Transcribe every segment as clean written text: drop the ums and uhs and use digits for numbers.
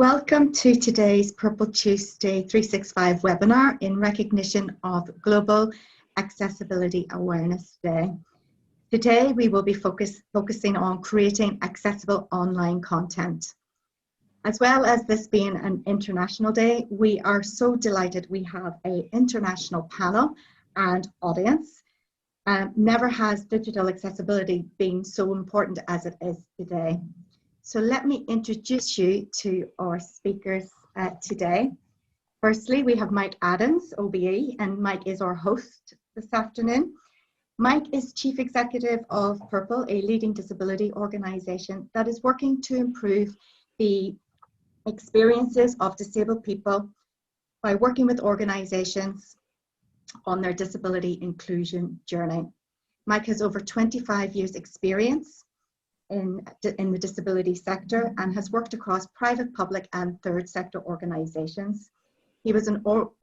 Welcome to today's Purple Tuesday 365 webinar in recognition of Global Accessibility Awareness Day. Today we will be focusing on creating accessible online content. As well as this being an international day, we are so delighted we have an international panel and audience. Never has digital accessibility been so important as it is today. So let me introduce you to our speakers today. Firstly, we have Mike Adams, OBE, and Mike is our host this afternoon. Mike is Chief Executive of Purple, a leading disability organisation that is working to improve the experiences of disabled people by working with organisations on their disability inclusion journey. Mike has over 25 years experience in the disability sector and has worked across private, public and third sector organisations. He was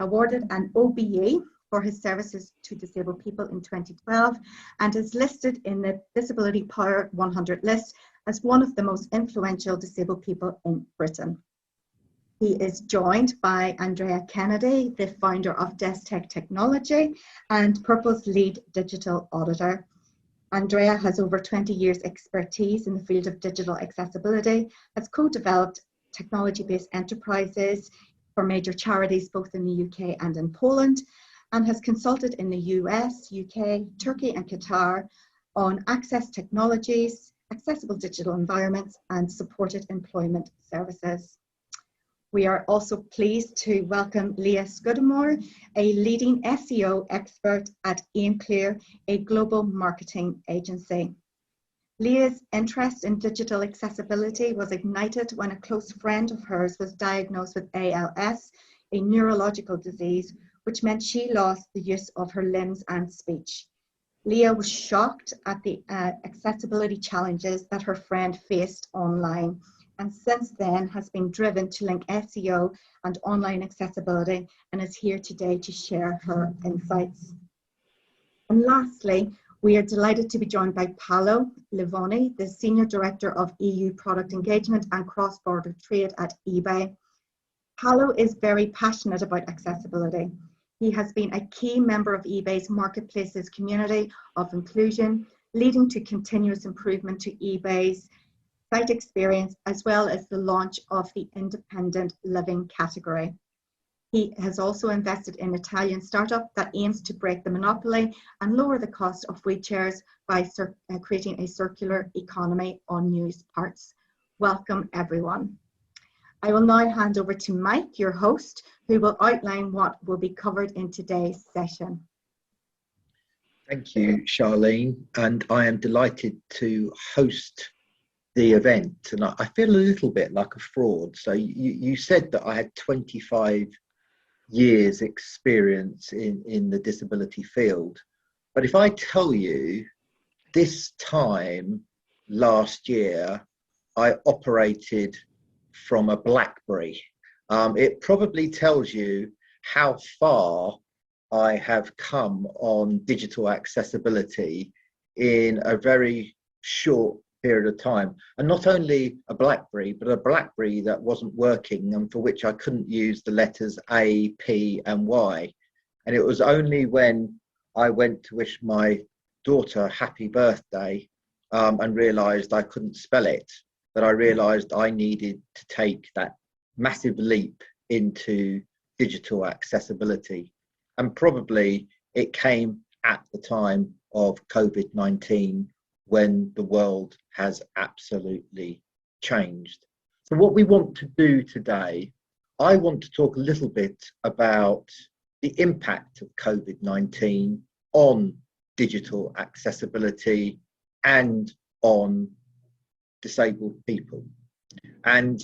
awarded an OBE for his services to disabled people in 2012 and is listed in the Disability Power 100 list as one of the most influential disabled people in Britain. He is joined by Andrea Kennedy, the founder of Destech Technology and Purple's lead digital auditor. Andrea has over 20 years expertise in the field of digital accessibility, has co-developed technology-based enterprises for major charities both in the UK and in Poland, and has consulted in the US, UK, Turkey and Qatar on access technologies, accessible digital environments and supported employment services. We are also pleased to welcome Leah Scudamore, a leading SEO expert at AimClear, a global marketing agency. Leah's interest in digital accessibility was ignited when a close friend of hers was diagnosed with ALS, a neurological disease, which meant she lost the use of her limbs and speech. Leah was shocked at the accessibility challenges that her friend faced online, and since then has been driven to link SEO and online accessibility and is here today to share her insights. And lastly, we are delighted to be joined by Paolo Livoni, the Senior Director of EU Product Engagement and Cross-Border Trade at eBay. Paolo is very passionate about accessibility. He has been a key member of eBay's marketplaces community of inclusion, leading to continuous improvement to eBay's site experience, as well as the launch of the independent living category. He has also invested in an Italian startup that aims to break the monopoly and lower the cost of wheelchairs by creating a circular economy on used parts. Welcome, everyone. I will now hand over to Mike, your host, who will outline what will be covered in today's session. Thank you, Charlene, and I am delighted to host the event, and I feel a little bit like a fraud. So you said that I had 25 years experience in the disability field, but if I tell you this time last year I operated from a BlackBerry, it probably tells you how far I have come on digital accessibility in a very short period of time. And not only a BlackBerry, but a BlackBerry that wasn't working and for which I couldn't use the letters A, P and Y. And it was only when I went to wish my daughter happy birthday and realized I couldn't spell it, that I realized I needed to take that massive leap into digital accessibility. And probably it came at the time of COVID-19, when the world has absolutely changed. So what we want to do today, I want to talk a little bit about the impact of COVID-19 on digital accessibility and on disabled people. And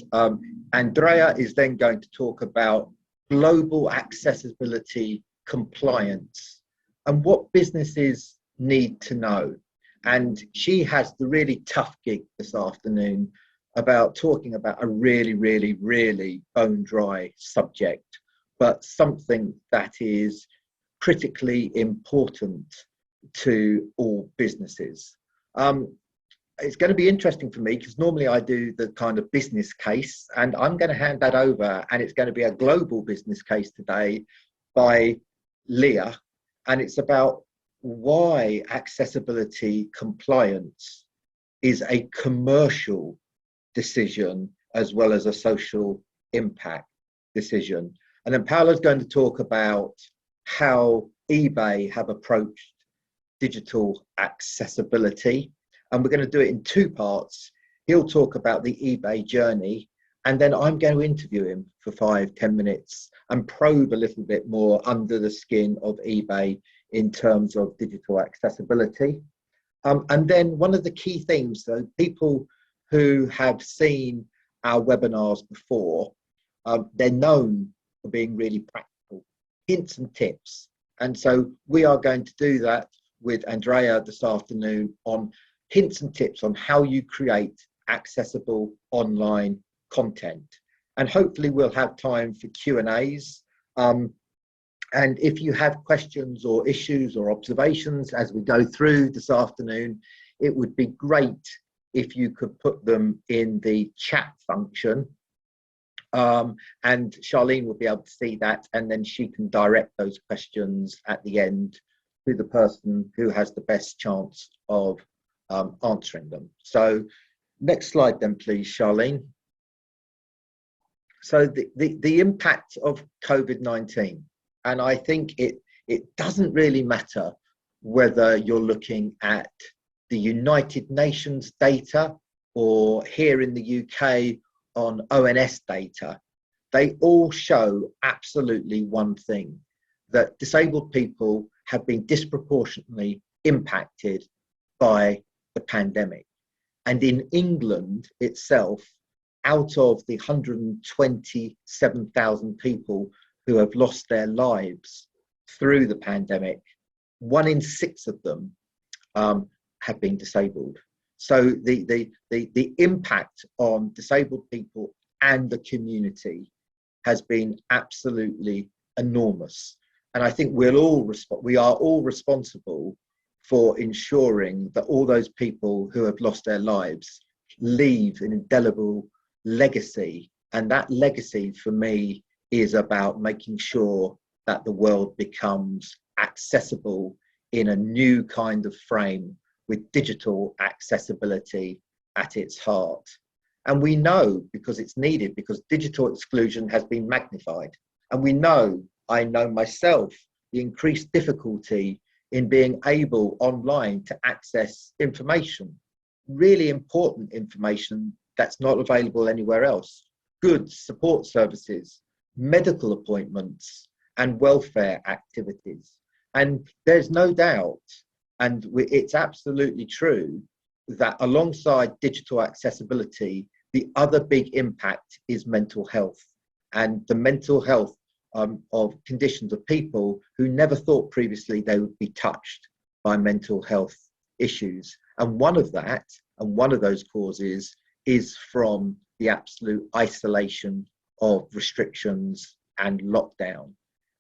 Andrea is then going to talk about global accessibility compliance and what businesses need to know. And she has the really tough gig this afternoon about talking about a really, really, really bone dry subject, but something that is critically important to all businesses. it's going to be interesting for me because normally I do the kind of business case, and I'm going to hand that over, and it's going to be a global business case today by Leah, and it's about why accessibility compliance is a commercial decision as well as a social impact decision. And then Paola's going to talk about how eBay have approached digital accessibility. And we're going to do it in two parts. He'll talk about the eBay journey, and then I'm going to interview him for 5-10 minutes and probe a little bit more under the skin of eBay in terms of digital accessibility. And then one of the key things, though, people who have seen our webinars before, they're known for being really practical, hints and tips. And so we are going to do that with Andrea this afternoon on hints and tips on how you create accessible online content. And hopefully we'll have time for Q&As. And if you have questions or issues or observations as we go through this afternoon, it would be great if you could put them in the chat function. And Charlene will be able to see that, and then she can direct those questions at the end to the person who has the best chance of answering them. So next slide then, please, Charlene. So the impact of COVID-19, and I think it doesn't really matter whether you're looking at the United Nations data or here in the UK on ONS data. They all show absolutely one thing, that disabled people have been disproportionately impacted by the pandemic. And in England itself, out of the 127,000 people who have lost their lives through the pandemic, 1 in 6 of them have been disabled. So the impact on disabled people and the community has been absolutely enormous. And I think we are all responsible for ensuring that all those people who have lost their lives leave an indelible legacy. And that legacy for me is about making sure that the world becomes accessible in a new kind of frame with digital accessibility at its heart. And we know, because it's needed, because digital exclusion has been magnified. And we know, I know myself, the increased difficulty in being able online to access information, really important information that's not available anywhere else, goods, support services, medical appointments, and welfare activities. And there's no doubt, and it's absolutely true, that alongside digital accessibility, the other big impact is mental health, and the mental health of conditions of people who never thought previously they would be touched by mental health issues. And one of those causes is from the absolute isolation of restrictions and lockdown.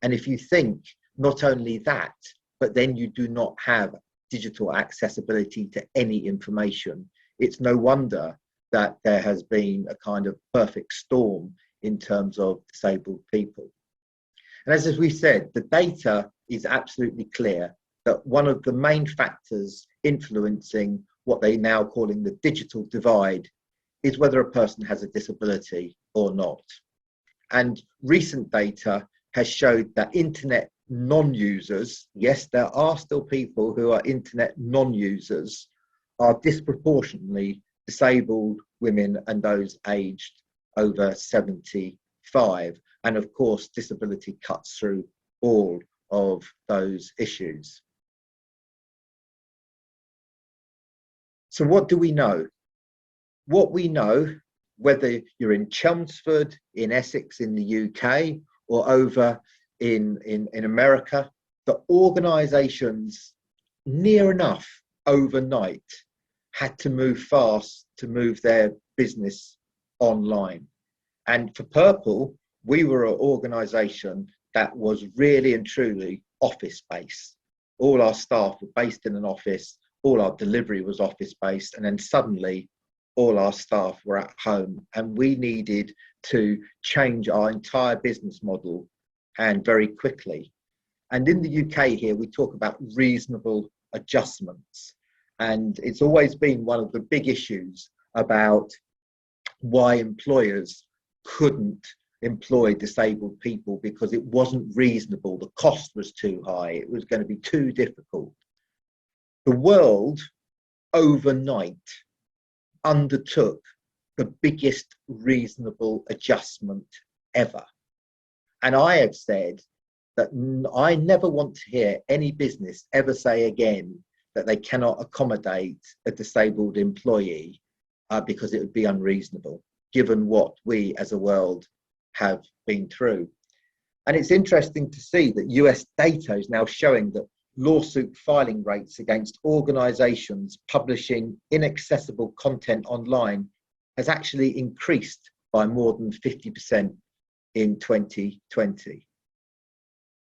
And if you think not only that, but then you do not have digital accessibility to any information, it's no wonder that there has been a kind of perfect storm in terms of disabled people. And as we said, the data is absolutely clear that one of the main factors influencing what they're now calling the digital divide is whether a person has a disability or not. And recent data has showed that internet non-users, yes, there are still people who are internet non-users, are disproportionately disabled women and those aged over 75. And of course, disability cuts through all of those issues. So what do we know? What we know, whether you're in Chelmsford, in Essex, in the UK, or over in America, the organisations near enough overnight had to move fast to move their business online. And for Purple, we were an organisation that was really and truly office-based. All our staff were based in an office all our delivery was office based, and then suddenly all our staff were at home, and we needed to change our entire business model, and very quickly. And in the UK here, we talk about reasonable adjustments. And it's always been one of the big issues about why employers couldn't employ disabled people, because it wasn't reasonable. The cost was too high. It was going to be too difficult. The world overnight undertook the biggest reasonable adjustment ever. And I have said that I never want to hear any business ever say again that they cannot accommodate a disabled employee because it would be unreasonable, given what we as a world have been through. And it's interesting to see that US data is now showing that lawsuit filing rates against organisations publishing inaccessible content online has actually increased by more than 50% in 2020.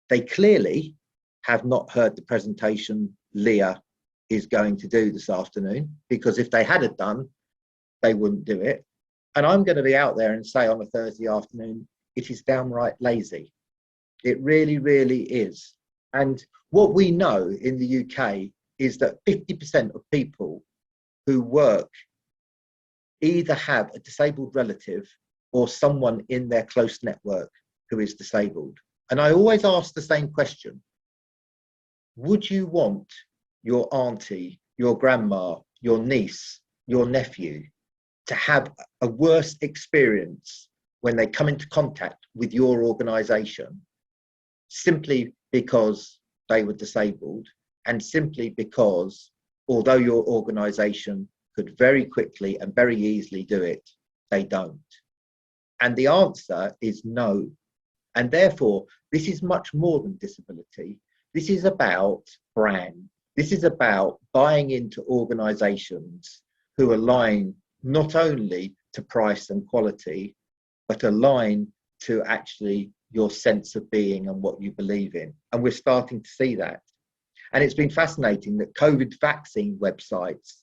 They clearly have not heard the presentation Leah is going to do this afternoon, because if they had it done, they wouldn't do it. And I'm going to be out there and say on a Thursday afternoon, it is downright lazy. It really, really is. And what we know in the UK is that 50% of people who work either have a disabled relative or someone in their close network who is disabled. And I always ask the same question. Would you want your auntie, your grandma, your niece, your nephew to have a worse experience when they come into contact with your organisation, simply because they were disabled, and simply because, although your organisation could very quickly and very easily do it, they don't? And the answer is no. And therefore, this is much more than disability. This is about brand. This is about buying into organisations who align not only to price and quality, but align to actually your sense of being and what you believe in. And we're starting to see that. And it's been fascinating that COVID vaccine websites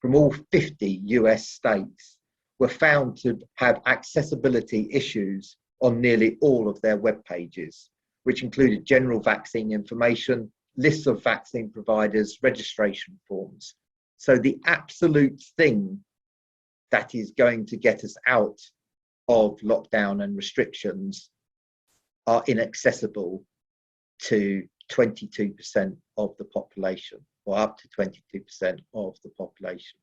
from all 50 US states were found to have accessibility issues on nearly all of their web pages, which included general vaccine information, lists of vaccine providers, registration forms. So the absolute thing that is going to get us out of lockdown and restrictions are inaccessible to 22% of the population, or up to 22% of the population.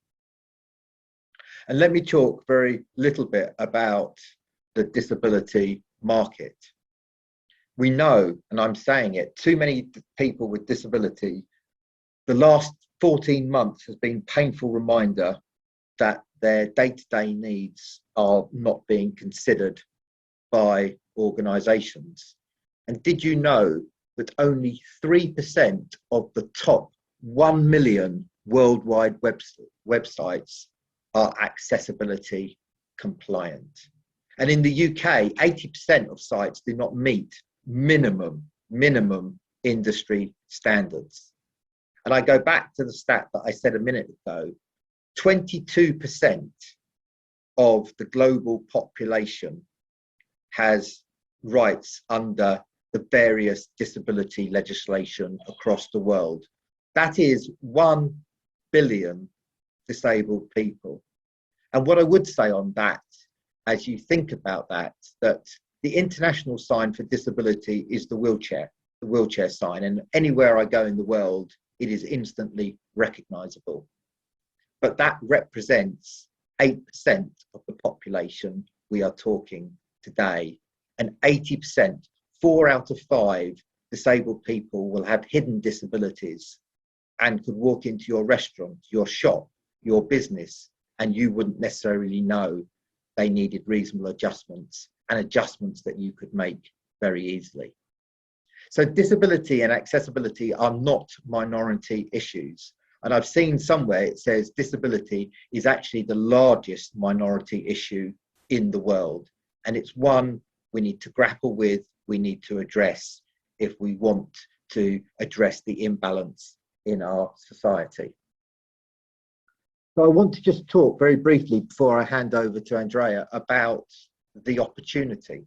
And let me talk very little bit about the disability market. We know, and I'm saying it, too many people with disability, the last 14 months has been a painful reminder that their day-to-day needs are not being considered by organisations. And did you know that only 3% of the top 1 million worldwide websites are accessibility compliant? And in the UK, 80% of sites do not meet minimum industry standards. And I go back to the stat that I said a minute ago, 22% of the global population has rights under the various disability legislation across the world. That is 1 billion disabled people. And what I would say on that, as you think about that the international sign for disability is the wheelchair sign. And anywhere I go in the world, it is instantly recognizable. But that represents 8% of the population we are talking today. And 80%, 4 out of 5 disabled people will have hidden disabilities and could walk into your restaurant, your shop, your business, and you wouldn't necessarily know they needed reasonable adjustments, and adjustments that you could make very easily. So disability and accessibility are not minority issues. And I've seen somewhere it says disability is actually the largest minority issue in the world. And it's one we need to grapple with, we need to address if we want to address the imbalance in our society. So I want to just talk very briefly before I hand over to Andrea about the opportunity.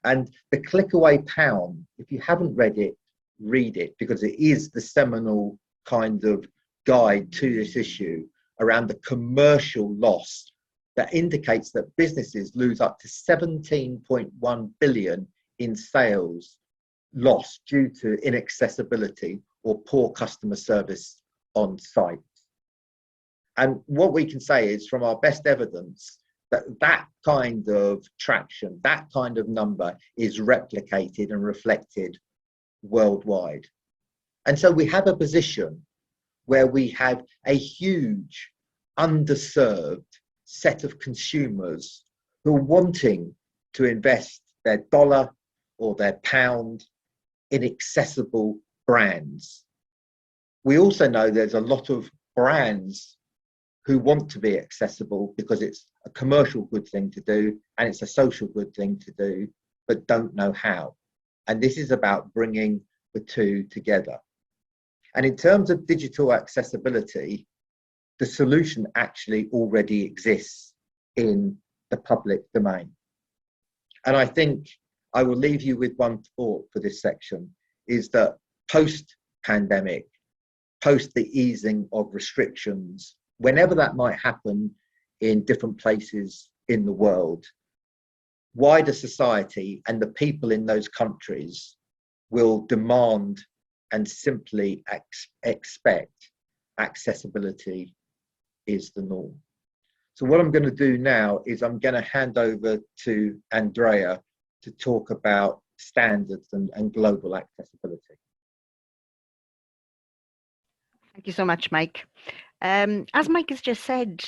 And the Click Away Pound, if you haven't read it, read it, because it is the seminal kind of guide to this issue around the commercial loss that indicates that businesses lose up to 17.1 billion in sales lost due to inaccessibility or poor customer service on site. And what we can say is, from our best evidence, that that kind of traction, that kind of number is replicated and reflected worldwide. And so we have a position where we have a huge underserved set of consumers who are wanting to invest their dollar or their pound in accessible brands. We also know there's a lot of brands who want to be accessible because it's a commercial good thing to do and it's a social good thing to do, but don't know how. And this is about bringing the two together. And in terms of digital accessibility, the solution actually already exists in the public domain. And I think I will leave you with one thought for this section, is that post-pandemic, post the easing of restrictions, whenever that might happen in different places in the world, wider society and the people in those countries will demand and simply expect accessibility is the norm. So what I'm going to do now is I'm going to hand over to Andrea to talk about standards and global accessibility. Thank you so much, Mike. As Mike has just said,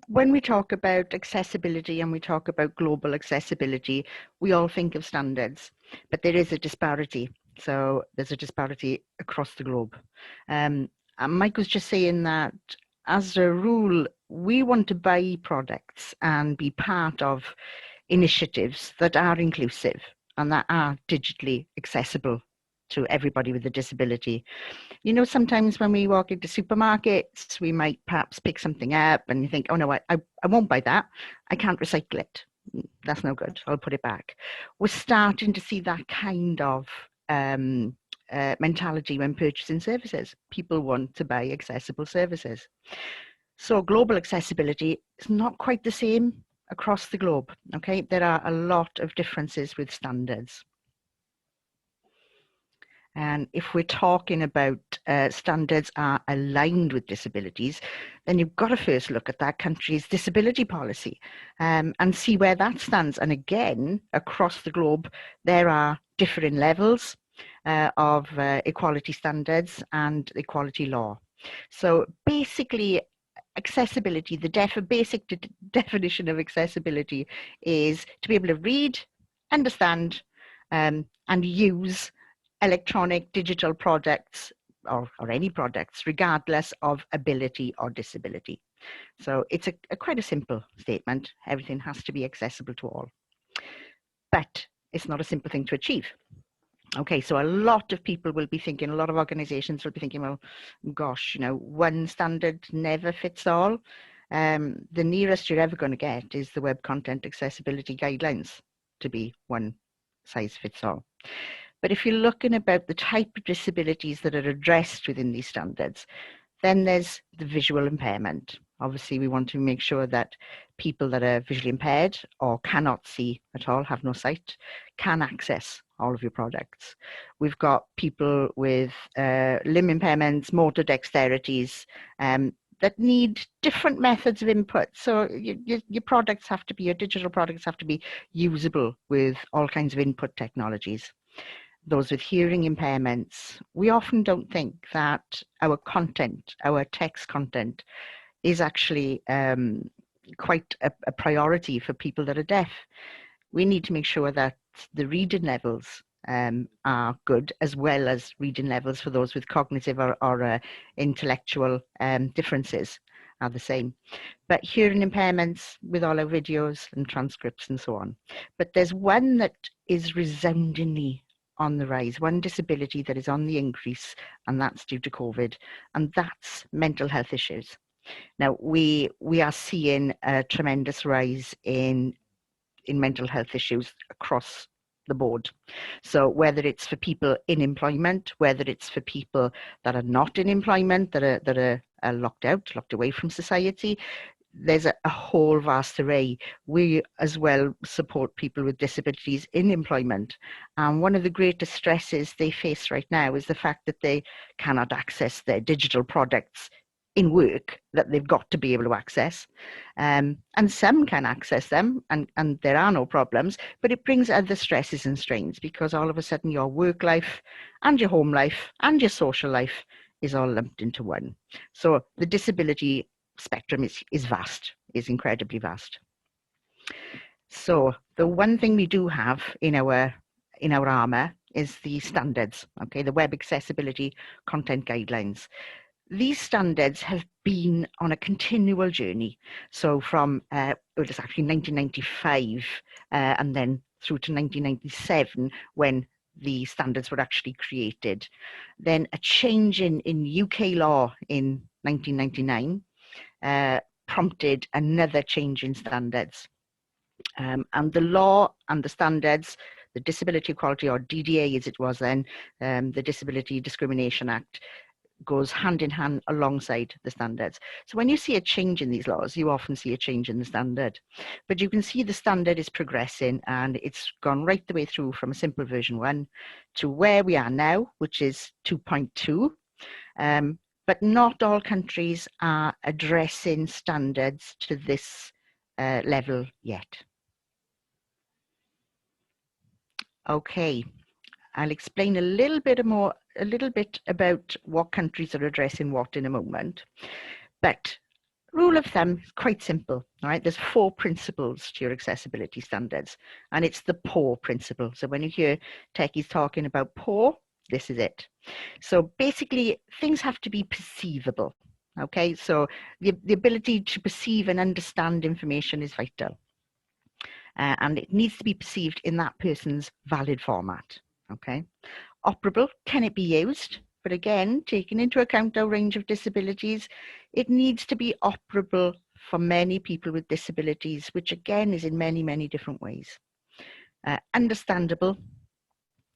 when we talk about accessibility and we talk about global accessibility, we all think of standards, but there is a disparity. So there's a disparity across the globe. And Mike was just saying that as a rule, we want to buy products and be part of initiatives that are inclusive and that are digitally accessible to everybody with a disability. You know, sometimes when we walk into supermarkets, we might perhaps pick something up and you think, oh no, I won't buy that. I can't recycle it. That's no good. I'll put it back. We're starting to see that kind of mentality when purchasing services. People want to buy accessible services. So global accessibility is not quite the same across the globe. Okay, there are a lot of differences with standards. And if we're talking about standards are aligned with disabilities, then you've got to first look at that country's disability policy and see where that stands. And again, across the globe, there are differing levels of equality standards and equality law. So basically, accessibility, the basic definition of accessibility is to be able to read, understand, and use electronic digital products or any products, regardless of ability or disability. So it's quite a simple statement. Everything has to be accessible to all. But it's not a simple thing to achieve. Okay, so a lot of people will be thinking, a lot of organizations will be thinking, well, gosh, you know, one standard never fits all. The nearest you're ever going to get is the Web Content Accessibility Guidelines to be one size fits all. But if you're looking about the type of disabilities that are addressed within these standards, then there's the visual impairment. Obviously, we want to make sure that people that are visually impaired or cannot see at all, have no sight, can access all of your products. We've got people with limb impairments, motor dexterities, that need different methods of input. So your products have to be, your digital products have to be usable with all kinds of input technologies. Those with hearing impairments, we often don't think that our content, our text content, is actually quite a priority for people that are deaf. We need to make sure that the reading levels are good, as well as reading levels for those with cognitive or intellectual differences are the same. But hearing impairments with all our videos and transcripts and so on. But there's one that is resoundingly on the rise, one disability that is on the increase, and that's due to COVID, and that's mental health issues. Now, we are seeing a tremendous rise in mental health issues across the board. So whether it's for people in employment, whether it's for people that are not in employment, that are locked away from society, there's a whole vast array. We as well support people with disabilities in employment. And one of the greatest stresses they face right now is the fact that they cannot access their digital products in work that they've got to be able to access. And some can access them and there are no problems, but it brings other stresses and strains because all of a sudden your work life and your home life and your social life is all lumped into one. So the disability spectrum is vast, is incredibly vast. So the one thing we do have in our armour is the standards, okay, the Web Accessibility Content Guidelines. These standards have been on a continual journey. So from, it was actually 1995 and then through to 1997 when the standards were actually created. Then a change in UK law in 1999 prompted another change in standards. And the law and the standards, the Disability Equality, or DDA as it was then, the Disability Discrimination Act, goes hand in hand alongside the standards. So when you see a change in these laws, you often see a change in the standard. But you can see the standard is progressing and it's gone right the way through from a simple version 1 to where we are now, which is 2.2. But not all countries are addressing standards to this level yet. Okay, I'll explain a little bit about what countries are addressing what in a moment. But rule of thumb is quite simple, all right? There's 4 principles to your accessibility standards, and it's the PAW principle. So when you hear techies talking about PAW, this is it. So basically, things have to be perceivable, okay? So the ability to perceive and understand information is vital. And it needs to be perceived in that person's valid format, okay? Operable, can it be used? But again, taking into account our range of disabilities, it needs to be operable for many people with disabilities, which again is in many, many different ways. Understandable,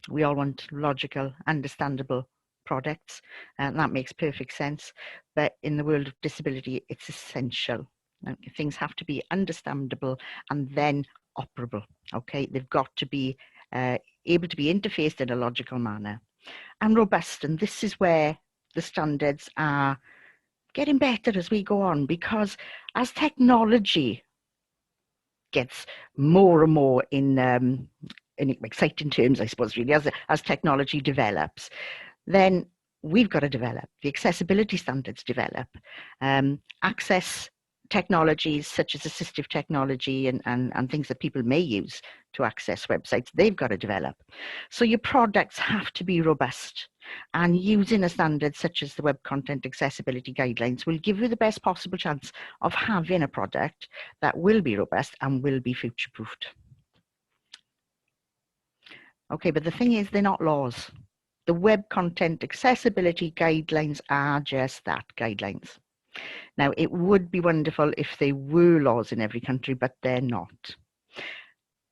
we all want logical, understandable products, and that makes perfect sense. But in the world of disability, it's essential. Things have to be understandable and then operable, okay? They've got to be able to be interfaced in a logical manner. And robust, and this is where the standards are getting better as we go on, because as technology gets more and more in exciting terms, I suppose, really, as technology develops, then we've got to develop, the accessibility standards develop. Access technologies such as assistive technology and things that people may use to access websites, they've got to develop. So your products have to be robust, and using a standard such as the Web Content Accessibility Guidelines will give you the best possible chance of having a product that will be robust and will be future-proofed. Okay, but the thing is, they're not laws. The Web Content Accessibility Guidelines are just that, guidelines. Now, it would be wonderful if they were laws in every country, but they're not.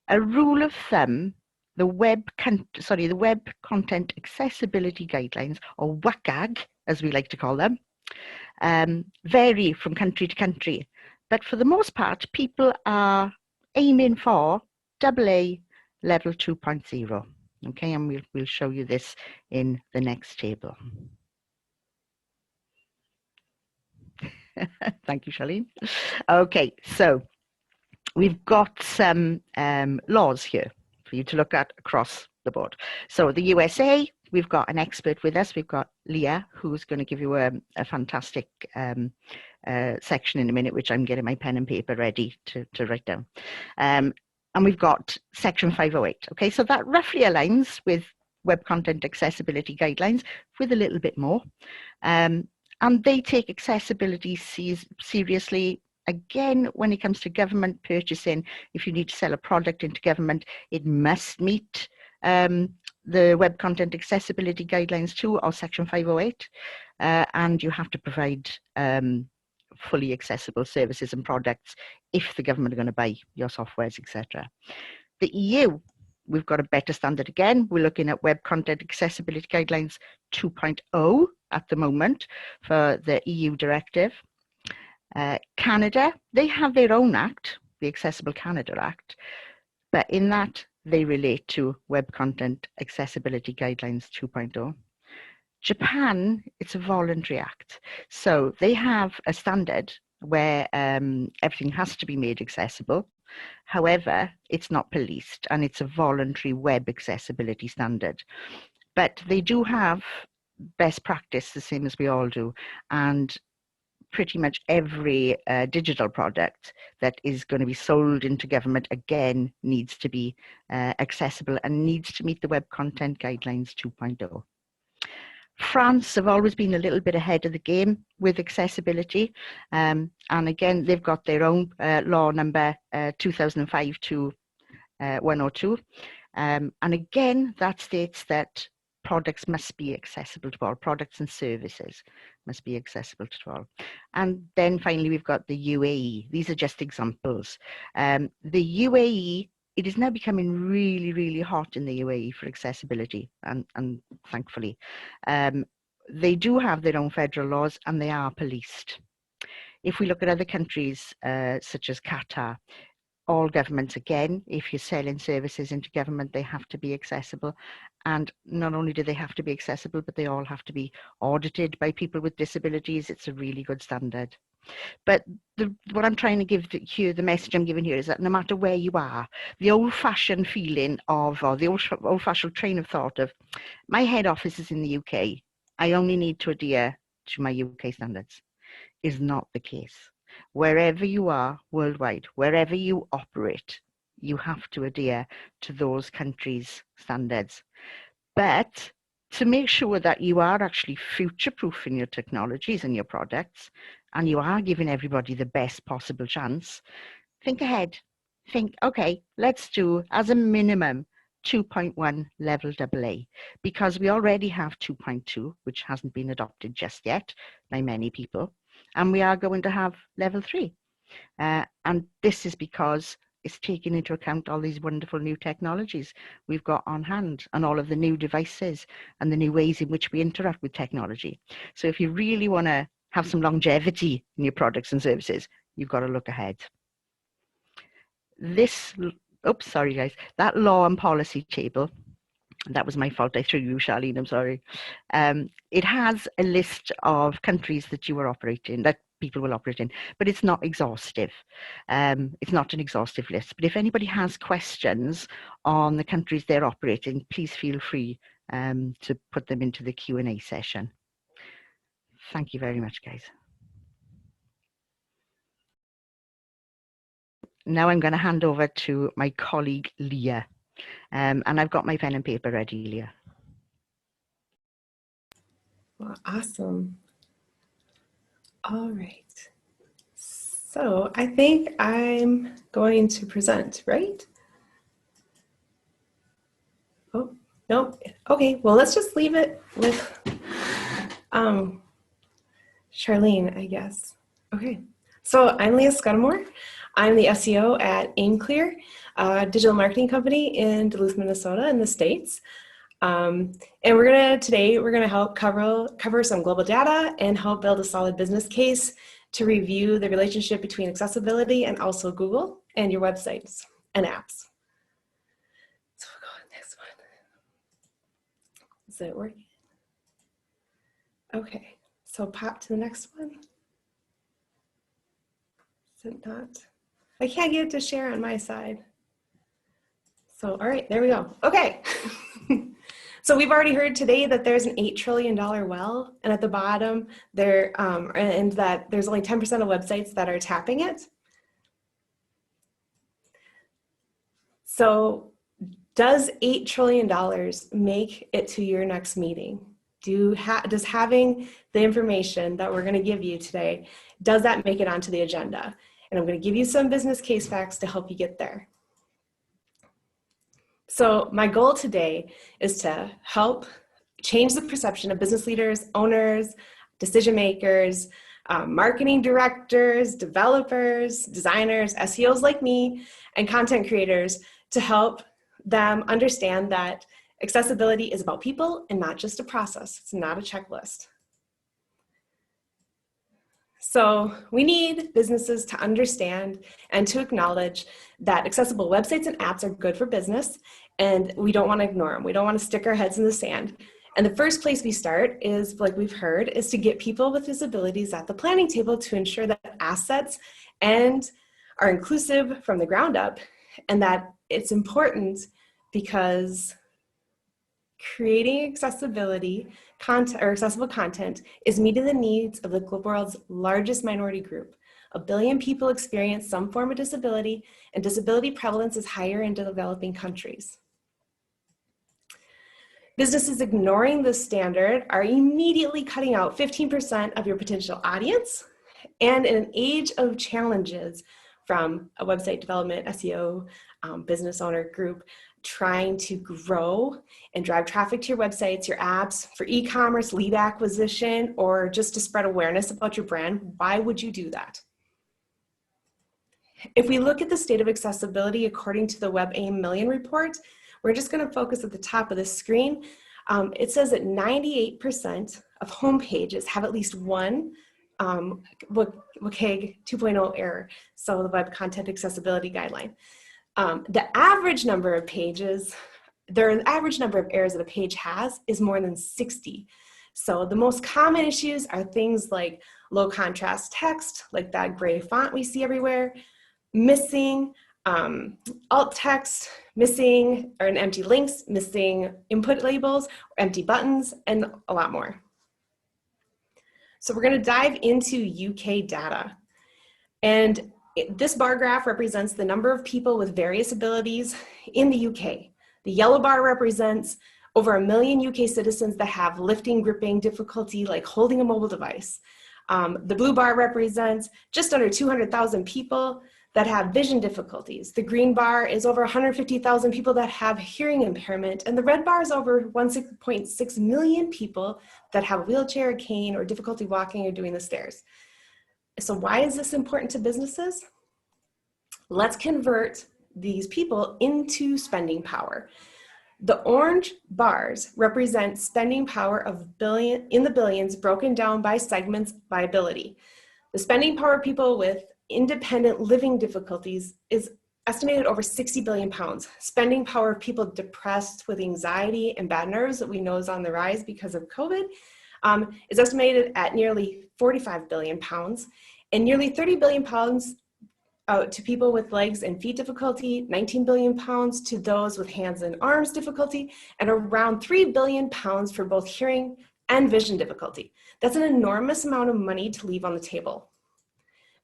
A rule of thumb, the Web Content Accessibility Guidelines, or WCAG, as we like to call them, vary from country to country. But for the most part, people are aiming for AA level 2.0. Okay, and we'll show you this in the next table. Thank you, Charlene. Okay, so we've got some laws here for you to look at across the board. So the USA, we've got an expert with us. We've got Leah, who's going to give you a fantastic section in a minute, which I'm getting my pen and paper ready to write down. And we've got section 508. Okay, so that roughly aligns with Web Content Accessibility Guidelines with a little bit more. And they take accessibility seriously. Again, when it comes to government purchasing, if you need to sell a product into government, it must meet the Web Content Accessibility Guidelines 2 or Section 508. And you have to provide fully accessible services and products if the government are going to buy your softwares, etc. The EU, we've got a better standard again. We're looking at Web Content Accessibility Guidelines 2.0 at the moment for the EU directive. Canada, they have their own act, the Accessible Canada Act, but in that they relate to Web Content Accessibility Guidelines 2.0. Japan, it's a voluntary act. So they have a standard where everything has to be made accessible. However, it's not policed and it's a voluntary web accessibility standard. But they do have best practice, the same as we all do. And pretty much every digital product that is going to be sold into government, again, needs to be accessible and needs to meet the Web Content Guidelines 2.0. France have always been a little bit ahead of the game with accessibility. And again, they've got their own law number 2005-102. And again, that states that products must be accessible to all, products and services must be accessible to all. And then finally, we've got the UAE. These are just examples. The UAE, it is now becoming really, really hot in the UAE for accessibility, and thankfully. They do have their own federal laws and they are policed. If we look at other countries, such as Qatar, all governments, again, if you're selling services into government, they have to be accessible. And not only do they have to be accessible, but they all have to be audited by people with disabilities. It's a really good standard. But what I'm trying to give here, the message I'm giving here is that no matter where you are, the old-fashioned feeling of, or the old-fashioned train of thought of, my head office is in the UK, I only need to adhere to my UK standards, is not the case. Wherever you are worldwide, wherever you operate, you have to adhere to those countries' standards. But to make sure that you are actually future-proofing your technologies and your products, and you are giving everybody the best possible chance, think ahead. Think, okay, let's do as a minimum 2.1 level AA, because we already have 2.2, which hasn't been adopted just yet by many people, and we are going to have level 3. And this is because it's taking into account all these wonderful new technologies we've got on hand and all of the new devices and the new ways in which we interact with technology. So if you really want to have some longevity in your products and services, you've got to look ahead. This, oops, sorry guys, that law and policy table, that was my fault, I threw you, Charlene, I'm sorry. It has a list of countries that you are operating, that people will operate in, but it's not exhaustive. It's not an exhaustive list, but if anybody has questions on the countries they're operating, please feel free to put them into the Q&A session. Thank you very much, guys. Now I'm going to hand over to my colleague, Leah. And I've got my pen and paper ready, Leah. Well, awesome. All right. So I think I'm going to present, right? Oh, no. Okay, well, let's just leave it with Charlene, I guess. Okay, so I'm Leah Scudamore. I'm the SEO at AimClear, a digital marketing company in Duluth, Minnesota in the States. And today we're gonna help cover some global data and help build a solid business case to review the relationship between accessibility and also Google and your websites and apps. So we'll go to the next one. Is it working? Okay, so pop to the next one. Is it not? I can't get it to share on my side. So, all right, there we go. Okay. So we've already heard today that there's an $8 trillion well, and at the bottom there, and that there's only 10% of websites that are tapping it. So does $8 trillion make it to your next meeting? Does having the information that we're gonna give you today, does that make it onto the agenda? And I'm gonna give you some business case facts to help you get there. So my goal today is to help change the perception of business leaders, owners, decision makers, marketing directors, developers, designers, SEOs like me, and content creators to help them understand that accessibility is about people and not just a process. It's not a checklist. So we need businesses to understand and to acknowledge that accessible websites and apps are good for business, and we don't want to ignore them. We don't want to stick our heads in the sand. And the first place we start is, like we've heard, is to get people with disabilities at the planning table to ensure that assets and are inclusive from the ground up, and that it's important because creating accessibility content or accessible content is meeting the needs of the world's largest minority group. 1 billion people experience some form of disability, and disability prevalence is higher in developing countries. Businesses ignoring this standard are immediately cutting out 15% of your potential audience. And in an age of challenges from a website development, SEO, business owner group, trying to grow and drive traffic to your websites, your apps, for e-commerce, lead acquisition, or just to spread awareness about your brand, why would you do that? If we look at the state of accessibility according to the WebAIM Million report, we're just going to focus at the top of the screen. It says that 98% of home pages have at least one WCAG 2.0 error, so the Web Content Accessibility Guideline. The average number of pages, the average number of errors that a page has is more than 60. So the most common issues are things like low contrast text, like that gray font we see everywhere, missing alt text, missing or empty links, missing input labels, empty buttons, and a lot more. So we're going to dive into UK data. And this bar graph represents the number of people with various abilities in the UK. The yellow bar represents over 1 million UK citizens that have lifting, gripping difficulty, like holding a mobile device. The blue bar represents just under 200,000 people that have vision difficulties. The green bar is over 150,000 people that have hearing impairment, and the red bar is over 1.6 million people that have a wheelchair, a cane, or difficulty walking or doing the stairs. So why is this important to businesses? Let's convert these people into spending power. The orange bars represent spending power of in the billions broken down by segments by ability. The spending power of people with independent living difficulties is estimated over 60 billion pounds. Spending power of people depressed with anxiety and bad nerves that we know is on the rise because of COVID is estimated at nearly 45 billion pounds, and nearly 30 billion pounds to people with legs and feet difficulty, 19 billion pounds to those with hands and arms difficulty, and around 3 billion pounds for both hearing and vision difficulty. That's an enormous amount of money to leave on the table.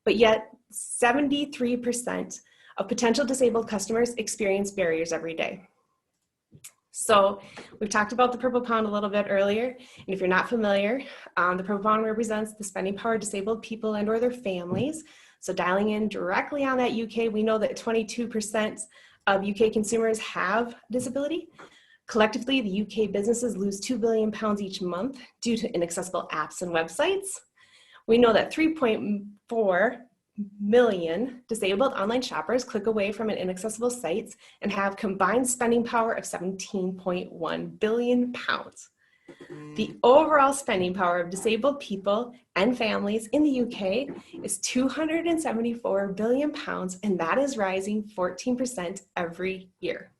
But yet 73% of potential disabled customers experience barriers every day. So we've talked about the purple pound a little bit earlier, and if you're not familiar, the purple pound represents the spending power of disabled people and or their families. So dialing in directly on that UK, we know that 22% of UK consumers have disability. Collectively, the UK businesses lose 2 billion pounds each month due to inaccessible apps and websites. We know that 3.4 million disabled online shoppers click away from an inaccessible sites and have combined spending power of 17.1 billion pounds. The overall spending power of disabled people and families in the UK is 274 billion pounds, and that is rising 14% every year.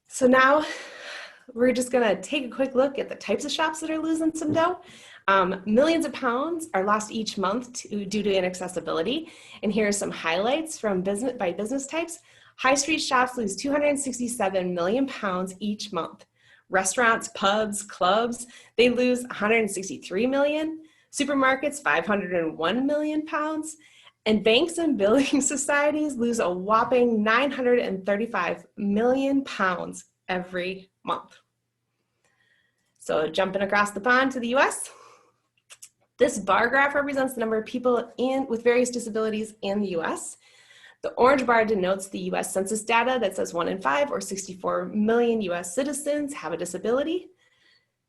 So now we're just going to take a quick look at the types of shops that are losing some dough. Millions of pounds are lost each month due to inaccessibility. And here are some highlights from business types. High street shops lose 267 million pounds each month. Restaurants, pubs, clubs, they lose 163 million. Supermarkets, 501 million pounds. And banks and building societies lose a whopping 935 million pounds every month. So jumping across the pond to the US, this bar graph represents the number of people with various disabilities in the US. The orange bar denotes the US Census data that says 1 in 5 or 64 million US citizens have a disability.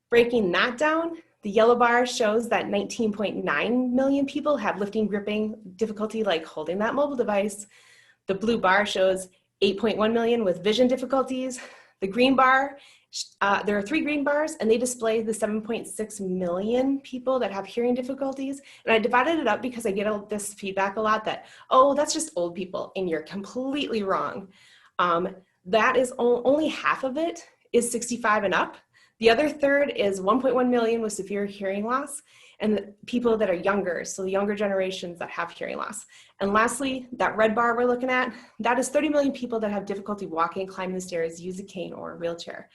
Breaking that down, The yellow bar shows that 19.9 million people have lifting, gripping difficulty, like holding that mobile device. The blue bar shows 8.1 million with vision difficulties. The green bar, there are 3 green bars, and they display the 7.6 million people that have hearing difficulties. And I divided it up because I get this feedback a lot that, oh, that's just old people, and you're completely wrong. That is only half of it is 65 and up. The other third is 1.1 million with severe hearing loss, and the people that are younger, so the younger generations that have hearing loss. And lastly, that red bar we're looking at, that is 30 million people that have difficulty walking, climbing the stairs, use a cane or a wheelchair.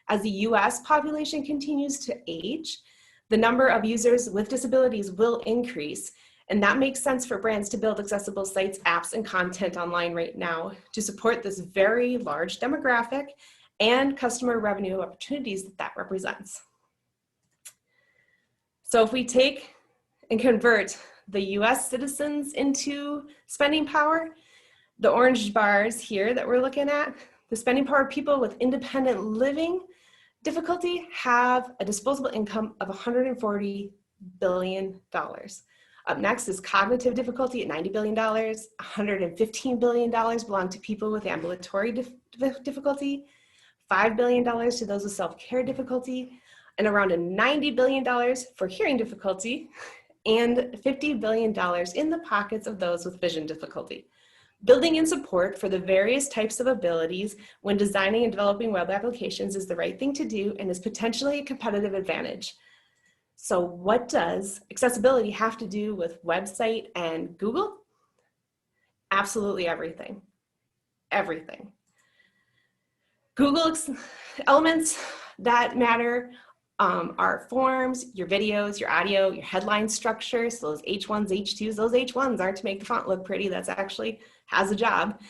As the US population continues to age, the number of users with disabilities will increase, and that makes sense for brands to build accessible sites, apps, and content online right now to support this very large demographic and customer revenue opportunities that represents. So if we take and convert the US citizens into spending power, the orange bars here that we're looking at, the spending power of people with independent living difficulty have a disposable income of $140 billion. Up next is cognitive difficulty at $90 billion. $115 billion belong to people with ambulatory difficulty, $5 billion to those with self-care difficulty, and around $90 billion for hearing difficulty, and $50 billion in the pockets of those with vision difficulty. Building in support for the various types of abilities when designing and developing web applications is the right thing to do and is potentially a competitive advantage. So what does accessibility have to do with website and Google? Absolutely everything. Everything. Google elements that matter are forms, your videos, your audio, your headline structure. So those H1s, H2s, those H1s aren't to make the font look pretty. That's actually has a job.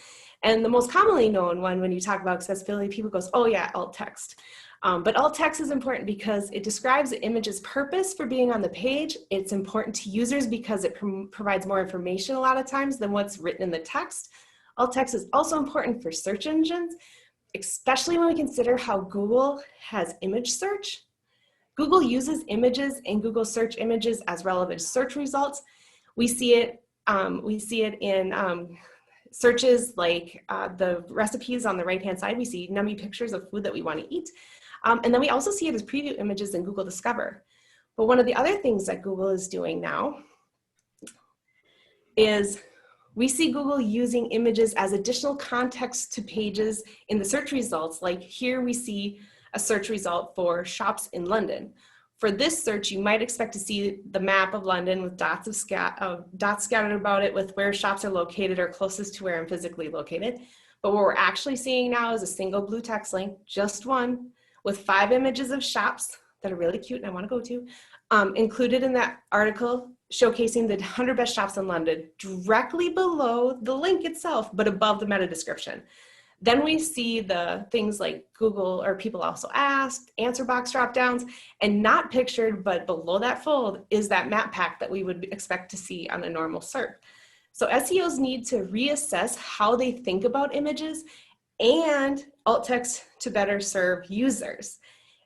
And the most commonly known one when you talk about accessibility, people goes, oh yeah, alt text. But alt text is important because it describes the image's purpose for being on the page. It's important to users because it provides more information a lot of times than what's written in the text. Alt text is also important for search engines, especially when we consider how Google has image search. Google uses images in Google search images as relevant search results. We see it in searches like the recipes on the right-hand side. We see nummy pictures of food that we want to eat. And then we also see it as preview images in Google Discover. But one of the other things that Google is doing now is we see Google using images as additional context to pages in the search results. Like here we see a search result for shops in London. For this search, you might expect to see the map of London with dots scattered about it with where shops are located or closest to where I'm physically located. But what we're actually seeing now is a single blue text link, just one, with 5 images of shops that are really cute and I want to go to, included in that article showcasing the 100 best shops in London directly below the link itself, but above the meta description. Then we see the things like Google or people also asked, answer box dropdowns, and not pictured, but below that fold is that map pack that we would expect to see on a normal SERP. So SEOs need to reassess how they think about images and alt text to better serve users.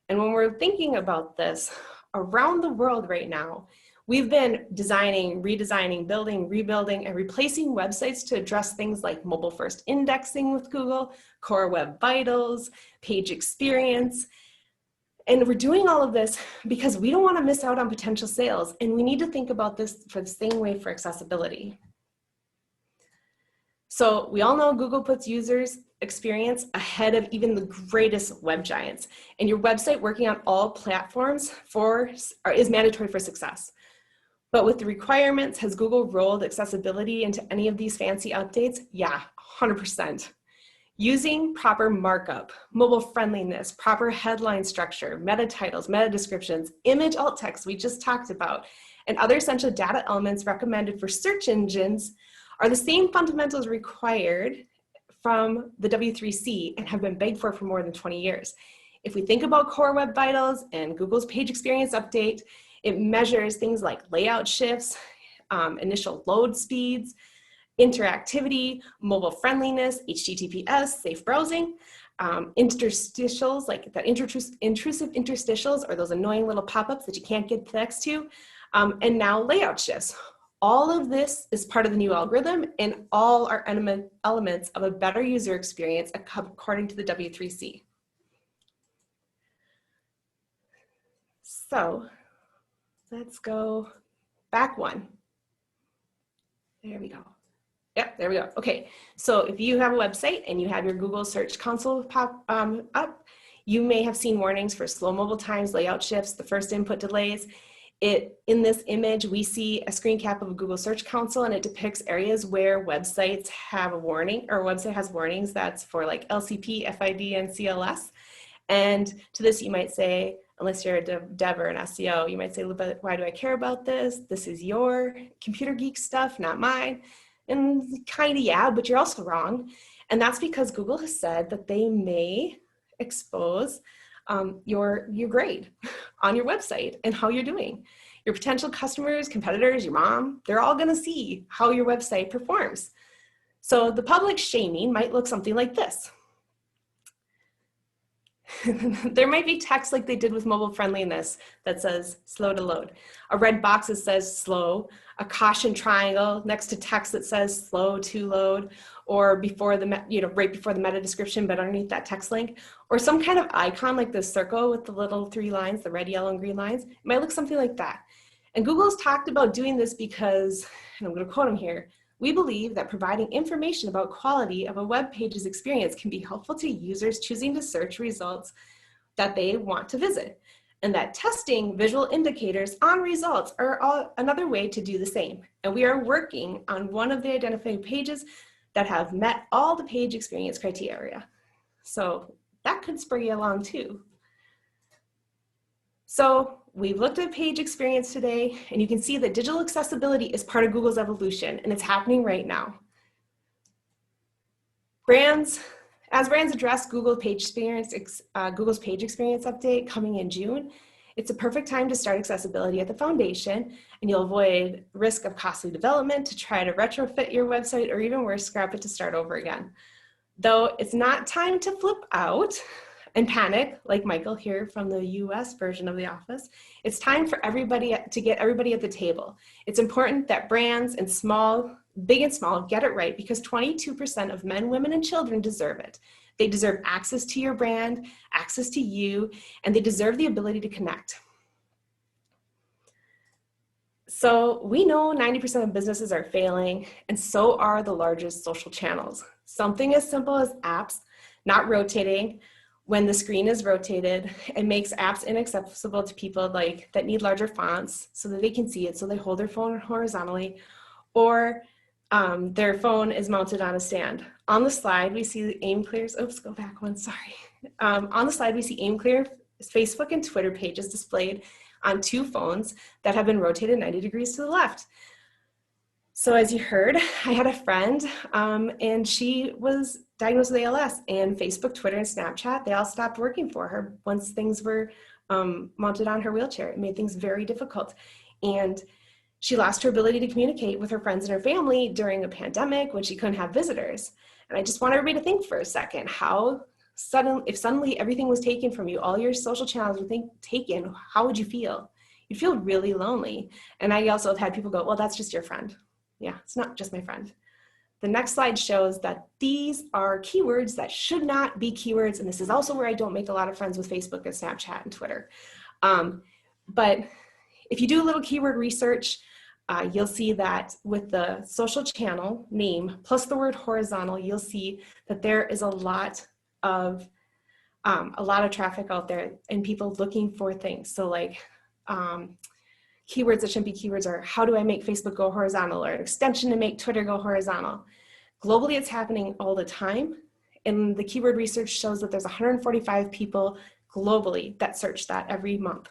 And when we're thinking about this around the world right now, we've been designing, redesigning, building, rebuilding, and replacing websites to address things like mobile first indexing with Google, Core Web Vitals, page experience. And we're doing all of this because we don't want to miss out on potential sales. And we need to think about this for the same way for accessibility. So we all know Google puts users' experience ahead of even the greatest web giants. And your website working on all platforms is mandatory for success. But with the requirements, has Google rolled accessibility into any of these fancy updates? Yeah, 100%. Using proper markup, mobile friendliness, proper headline structure, meta titles, meta descriptions, image alt text we just talked about, and other essential data elements recommended for search engines are the same fundamentals required from the W3C and have been begged for more than 20 years. If we think about Core Web Vitals and Google's page experience update, it measures things like layout shifts, initial load speeds, interactivity, mobile friendliness, HTTPS, safe browsing, interstitials, like that intrusive interstitials, or those annoying little pop-ups that you can't get next to, and now layout shifts. All of this is part of the new algorithm, and all are elements of a better user experience according to the W3C. So let's go back one. There we go. Yep, there we go. Okay, so if you have a website and you have your Google Search Console pop up, you may have seen warnings for slow mobile times, layout shifts, the first input delays. In this image, we see a screen cap of a Google Search Console, and it depicts areas where websites have a warning, or a website has warnings that's for like LCP, FID, and CLS. And to this, you might say, unless you're a dev or an SEO, you might say, but why do I care about this? This is your computer geek stuff, not mine. And kind of, yeah, but you're also wrong. And that's because Google has said that they may expose your grade on your website and how you're doing. Your potential customers, competitors, your mom, they're all gonna see how your website performs. So the public shaming might look something like this. There might be text like they did with mobile friendliness that says slow to load. A red box that says slow, a caution triangle next to text that says slow to load, or before the, right before the meta description, but underneath that text link, or some kind of icon like this circle with the little 3 lines, the red, yellow, and green lines. It might look something like that. And Google's talked about doing this because, and I'm going to quote them here, we believe that providing information about quality of a web page's experience can be helpful to users choosing to search results that they want to visit, and that testing visual indicators on results are another way to do the same. And we are working on one of the identified pages that have met all the page experience criteria. So that could spur you along too. So we've looked at page experience today, and you can see that digital accessibility is part of Google's evolution, and it's happening right now. As brands address Google's page experience update coming in June, it's a perfect time to start accessibility at the foundation, and you'll avoid risk of costly development to try to retrofit your website, or even worse, scrap it to start over again. Though it's not time to flip out and panic, like Michael here from the US version of The Office. It's time for everybody to get everybody at the table. It's important that brands and big and small, get it right, because 22% of men, women, and children deserve it. They deserve access to your brand, access to you, and they deserve the ability to connect. So we know 90% of businesses are failing, and so are the largest social channels. Something as simple as apps not rotating when the screen is rotated, it makes apps inaccessible to people that need larger fonts so that they can see it, so they hold their phone horizontally, or their phone is mounted on a stand. On the slide, we see Aimclear's, oops, go back one, sorry. On the slide, we see Aimclear Facebook and Twitter pages displayed on 2 phones that have been rotated 90 degrees to the left. So as you heard, I had a friend and she was diagnosed with ALS, and Facebook, Twitter, and Snapchat, they all stopped working for her once things were mounted on her wheelchair. It made things very difficult. And she lost her ability to communicate with her friends and her family during a pandemic when she couldn't have visitors. And I just want everybody to think for a second, if suddenly everything was taken from you, all your social channels were taken, how would you feel? You'd feel really lonely. And I also have had people go, well, that's just your friend. Yeah, it's not just my friend. The next slide shows that these are keywords that should not be keywords. And this is also where I don't make a lot of friends with Facebook and Snapchat and Twitter. But if you do a little keyword research, you'll see that with the social channel name plus the word horizontal, you'll see that there is a lot of traffic out there and people looking for things. So keywords that shouldn't be keywords are, how do I make Facebook go horizontal, or an extension to make Twitter go horizontal. Globally, it's happening all the time. And the keyword research shows that there's 145 people globally that search that every month.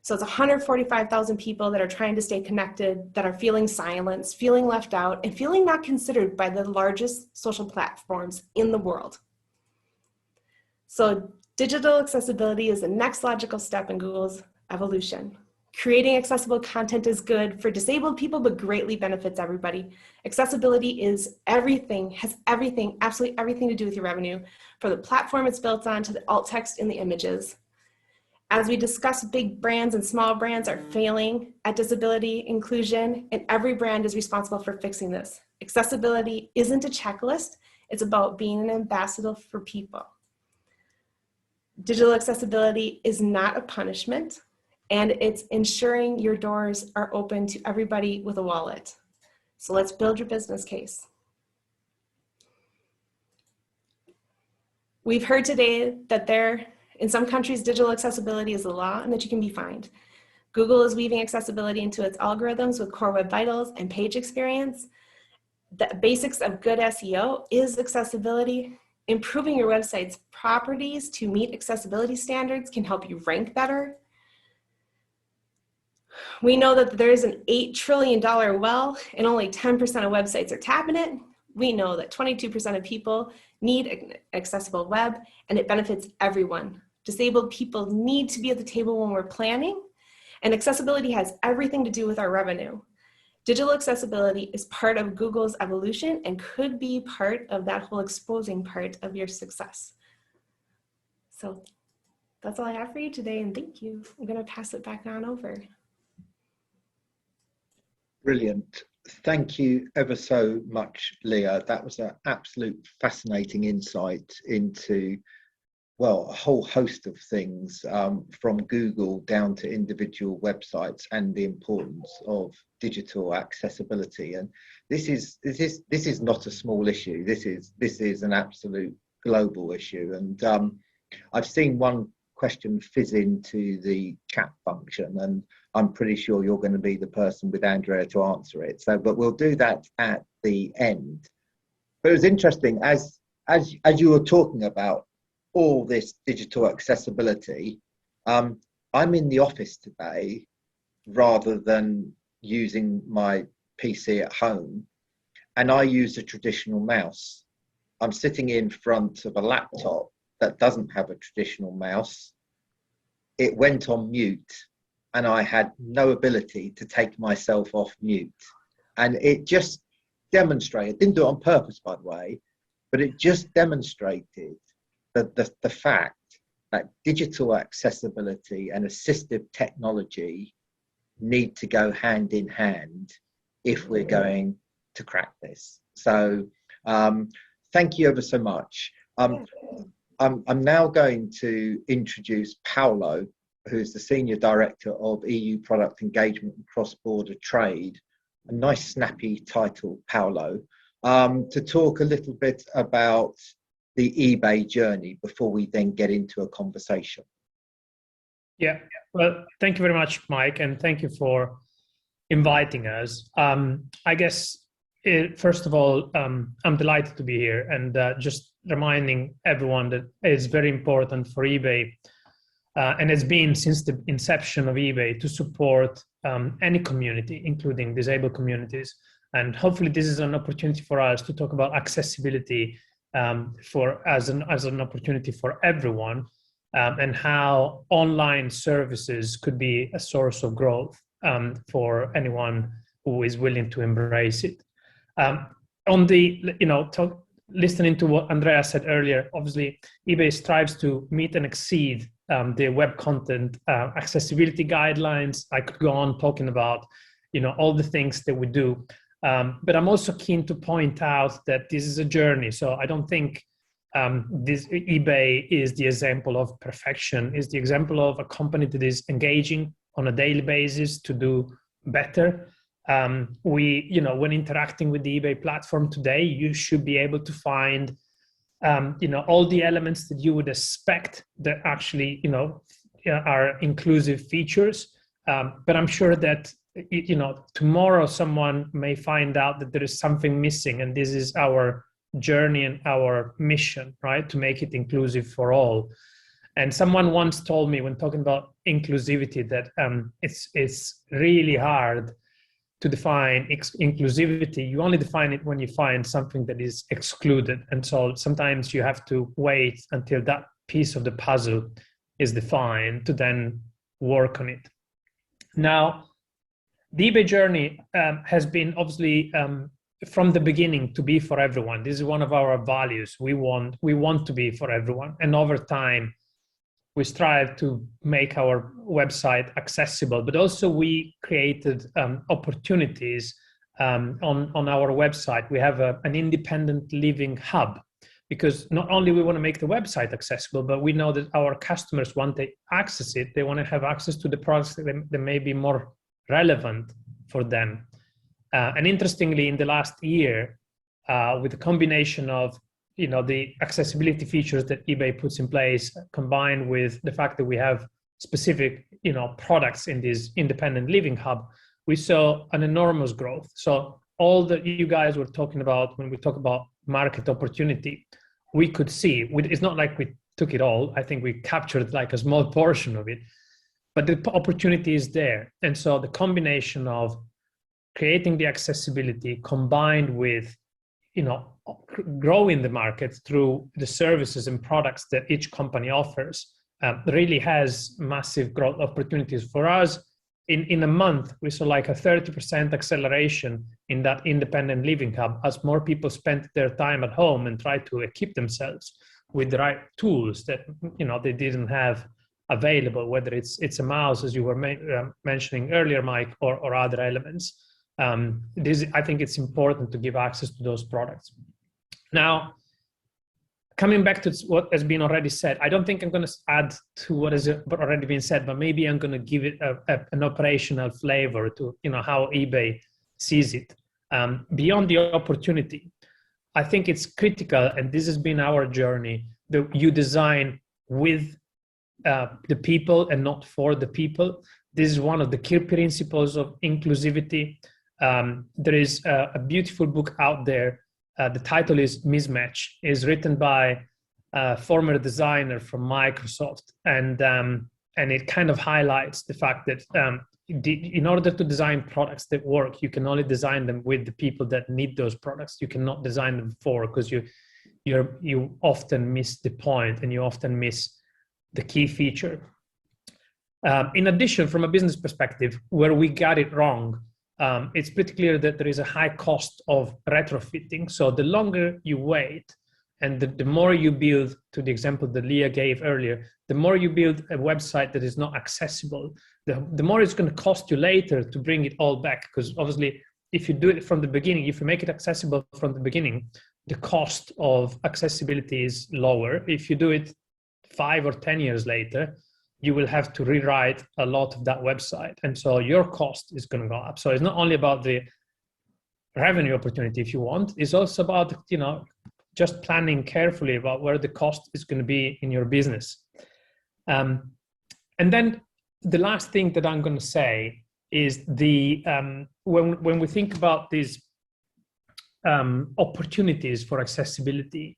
So it's 145,000 people that are trying to stay connected, that are feeling silenced, feeling left out, and feeling not considered by the largest social platforms in the world. So digital accessibility is the next logical step in Google's evolution. Creating accessible content is good for disabled people, but greatly benefits everybody. Accessibility is everything, has everything, absolutely everything to do with your revenue, from the platform it's built on to the alt text in the images. As we discussed, big brands and small brands are failing at disability inclusion, and every brand is responsible for fixing this. Accessibility isn't a checklist, it's about being an ambassador for people. Digital accessibility is not a punishment, and it's ensuring your doors are open to everybody with a wallet. So let's build your business case. We've heard today that in some countries, digital accessibility is the law and that you can be fined. Google is weaving accessibility into its algorithms with Core Web Vitals and page experience. The basics of good SEO is accessibility. Improving your website's properties to meet accessibility standards can help you rank better. We know that there is an $8 trillion well and only 10% of websites are tapping it. We know that 22% of people need an accessible web, and it benefits everyone. Disabled people need to be at the table when we're planning, and accessibility has everything to do with our revenue. Digital accessibility is part of Google's evolution and could be part of that whole exposing part of your success. So that's all I have for you today, and thank you. I'm going to pass it back on over. Brilliant. Thank you ever so much, Leah. That was an absolute fascinating insight into, well, a whole host of things, from Google down to individual websites and the importance of digital accessibility. And this is not a small issue. This is an absolute global issue. And I've seen one question fizz into the chat function, and I'm pretty sure you're going to be the person with Andrea to answer it. So, but we'll do that at the end. But it was interesting as you were talking about all this digital accessibility. I'm in the office today rather than using my PC at home, and I use a traditional mouse. I'm sitting in front of a laptop that doesn't have a traditional mouse. It went on mute, and I had no ability to take myself off mute. And it just demonstrated, didn't do it on purpose, by the way, but it just demonstrated the fact that digital accessibility and assistive technology need to go hand in hand if we're going to crack this. So thank you ever so much. I'm now going to introduce Paolo, who's the Senior Director of EU Product Engagement and Cross-Border Trade, a nice snappy title, Paolo, to talk a little bit about the eBay journey before we then get into a conversation. Yeah, well, thank you very much, Mike, and thank you for inviting us. I guess, first of all, I'm delighted to be here, and just reminding everyone that it's very important for eBay, and it's been since the inception of eBay, to support any community, including disabled communities. And hopefully this is an opportunity for us to talk about accessibility as an opportunity for everyone, and how online services could be a source of growth for anyone who is willing to embrace it. Listening to what Andrea said earlier, obviously eBay strives to meet and exceed the web content accessibility guidelines. I could go on talking about, all the things that we do. But I'm also keen to point out that this is a journey. So I don't think this eBay is the example of perfection. It's the example of a company that is engaging on a daily basis to do better. When interacting with the eBay platform today, you should be able to find, all the elements that you would expect that actually, are inclusive features. But I'm sure that, tomorrow someone may find out that there is something missing, and this is our journey and our mission, right? To make it inclusive for all. And someone once told me, when talking about inclusivity, that it's really hard to define inclusivity. You only define it when you find something that is excluded. And so sometimes you have to wait until that piece of the puzzle is defined to then work on it. Now, the eBay journey has been obviously from the beginning to be for everyone. This is one of our values. We want to be for everyone, and over time, we strive to make our website accessible. But also, we created opportunities on our website. We have an independent living hub, because not only we want to make the website accessible, but we know that our customers, want to access it, they want to have access to the products that may be more relevant for them. And interestingly, in the last year, with the combination of the accessibility features that eBay puts in place, combined with the fact that we have specific products in this independent living hub, we saw an enormous growth. So all that you guys were talking about when we talk about market opportunity, we could see. It's not like we took it all. I think we captured like a small portion of it, but the opportunity is there. And so the combination of creating the accessibility combined with growing the market through the services and products that each company offers really has massive growth opportunities for us. In a month, we saw like a 30% acceleration in that independent living hub as more people spent their time at home and tried to equip themselves with the right tools that they didn't have available, whether it's a mouse, as you were mentioning earlier, Mike, or other elements. I think it's important to give access to those products. Now, coming back to what has been already said, I don't think I'm going to add to what has already been said, but maybe I'm going to give it an operational flavor to how eBay sees it. Beyond the opportunity, I think it's critical, and this has been our journey, that you design with the people and not for the people. This is one of the key principles of inclusivity. There is a beautiful book out there. The title is Mismatch. It's written by a former designer from Microsoft, and it kind of highlights the fact that in order to design products that work, you can only design them with the people that need those products. You cannot design them for, because you often miss the point and you often miss the key feature. In addition, from a business perspective, where we got it wrong, it's pretty clear that there is a high cost of retrofitting. So the longer you wait, and the more you build, to the example that Leah gave earlier, the more you build a website that is not accessible, the more it's going to cost you later to bring it all back. Because obviously, if you do it from the beginning, if you make it accessible from the beginning, the cost of accessibility is lower. If you do it 5 or 10 years later, you will have to rewrite a lot of that website. And so your cost is going to go up. So it's not only about the revenue opportunity, if you want, it's also about, just planning carefully about where the cost is going to be in your business. And then the last thing that I'm going to say is when we think about these opportunities for accessibility,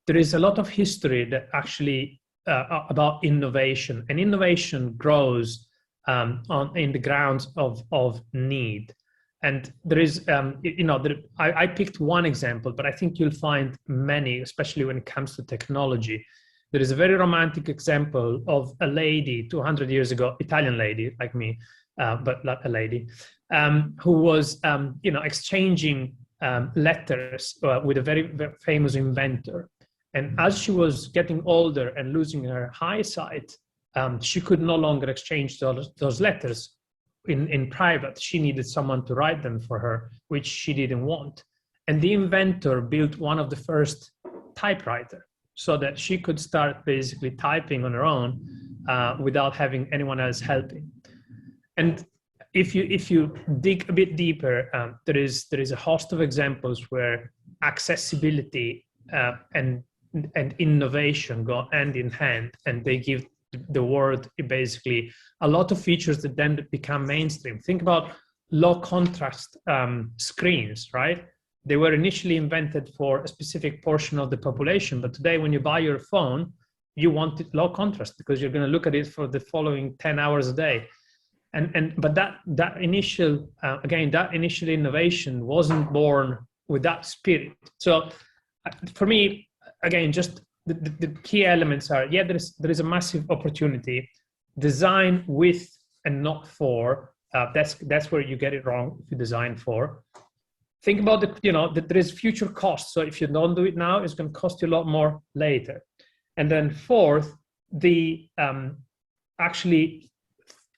there is a lot of history that actually about innovation, and innovation grows in the grounds of need. And there is, I picked one example, but I think you'll find many, especially when it comes to technology. There is a very romantic example of a lady 200 years ago, Italian lady like me, but not a lady, who was, exchanging letters with a very, very famous inventor. And as she was getting older and losing her eyesight, she could no longer exchange those letters in private. She needed someone to write them for her, which she didn't want. And the inventor built one of the first typewriter so that she could start basically typing on her own without having anyone else helping. And if you dig a bit deeper, there is a host of examples where accessibility and innovation go hand in hand, and they give the world basically a lot of features that then become mainstream. Think about low contrast screens, right? They were initially invented for a specific portion of the population, but today when you buy your phone, you want it low contrast because you're going to look at it for the following 10 hours a day. But that initial innovation wasn't born with that spirit. So for me, again, just the key elements are, there is a massive opportunity. Design with and not for. That's where you get it wrong if you design for. Think about that there is future costs. So if you don't do it now, it's going to cost you a lot more later. And then fourth, the actually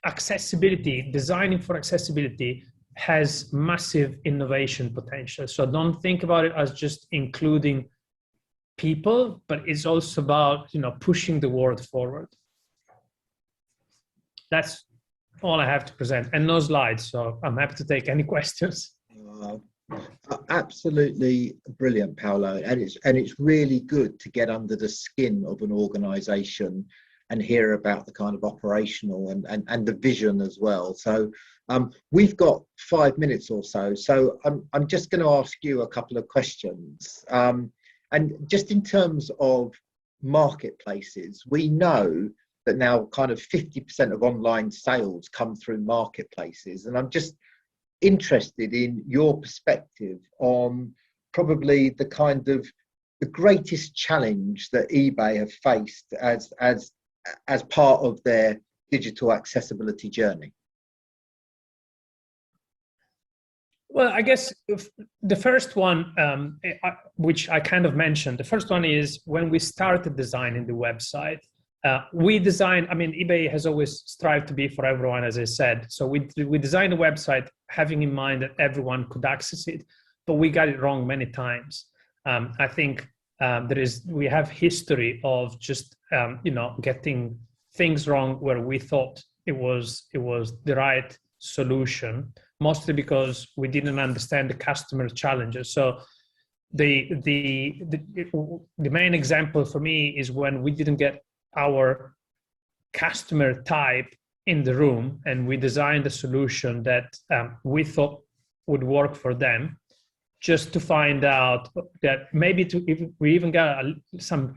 accessibility, designing for accessibility has massive innovation potential. So don't think about it as just including people, but it's also about pushing the world forward. That's all I have to present, and no slides, so I'm happy to take any questions. Absolutely brilliant, Paolo, and it's really good to get under the skin of an organization and hear about the kind of operational and the vision as well. So we've got 5 minutes or so I'm just going to ask you a couple of questions, and just in terms of marketplaces, we know that now kind of 50% of online sales come through marketplaces, and I'm just interested in your perspective on probably the kind of the greatest challenge that eBay have faced as part of their digital accessibility journey. Well, I guess the first one, which I kind of mentioned, the first one is when we started designing the website, eBay has always strived to be for everyone, as I said. So we designed a website having in mind that everyone could access it, but we got it wrong many times. I think we have history of just getting things wrong where we thought it was the right solution, mostly because we didn't understand the customer challenges. So the main example for me is when we didn't get our customer type in the room, and we designed a solution that we thought would work for them, just to find out that maybe we even got some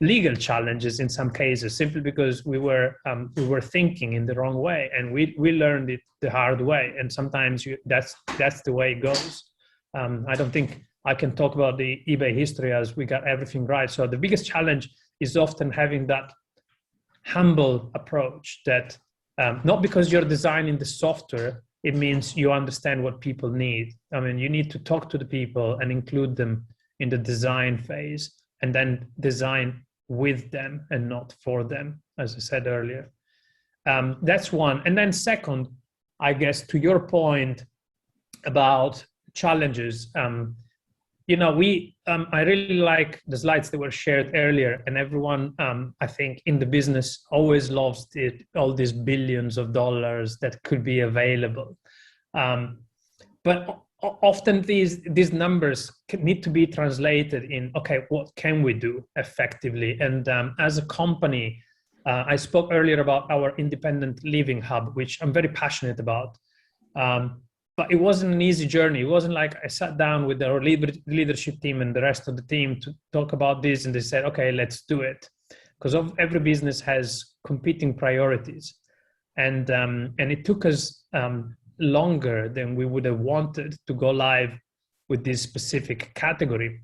legal challenges in some cases, simply because we were thinking in the wrong way, and we learned it the hard way. And sometimes that's the way it goes. I don't think I can talk about the eBay history as we got everything right. So the biggest challenge is often having that humble approach that not because you're designing the software, it means you understand what people need. I mean, you need to talk to the people and include them in the design phase, and then design with them and not for them, as I said earlier. That's one. And then second, I guess to your point about challenges, I really like the slides that were shared earlier, and everyone, I think, in the business always loves all these billions of dollars that could be available. But often these numbers need to be translated in, okay, what can we do effectively? And as a company, I spoke earlier about our independent living hub, which I'm very passionate about. But it wasn't an easy journey. It wasn't like I sat down with our leadership team and the rest of the team to talk about this, and they said, okay, let's do it. Because every business has competing priorities. And it took us longer than we would have wanted to go live with this specific category,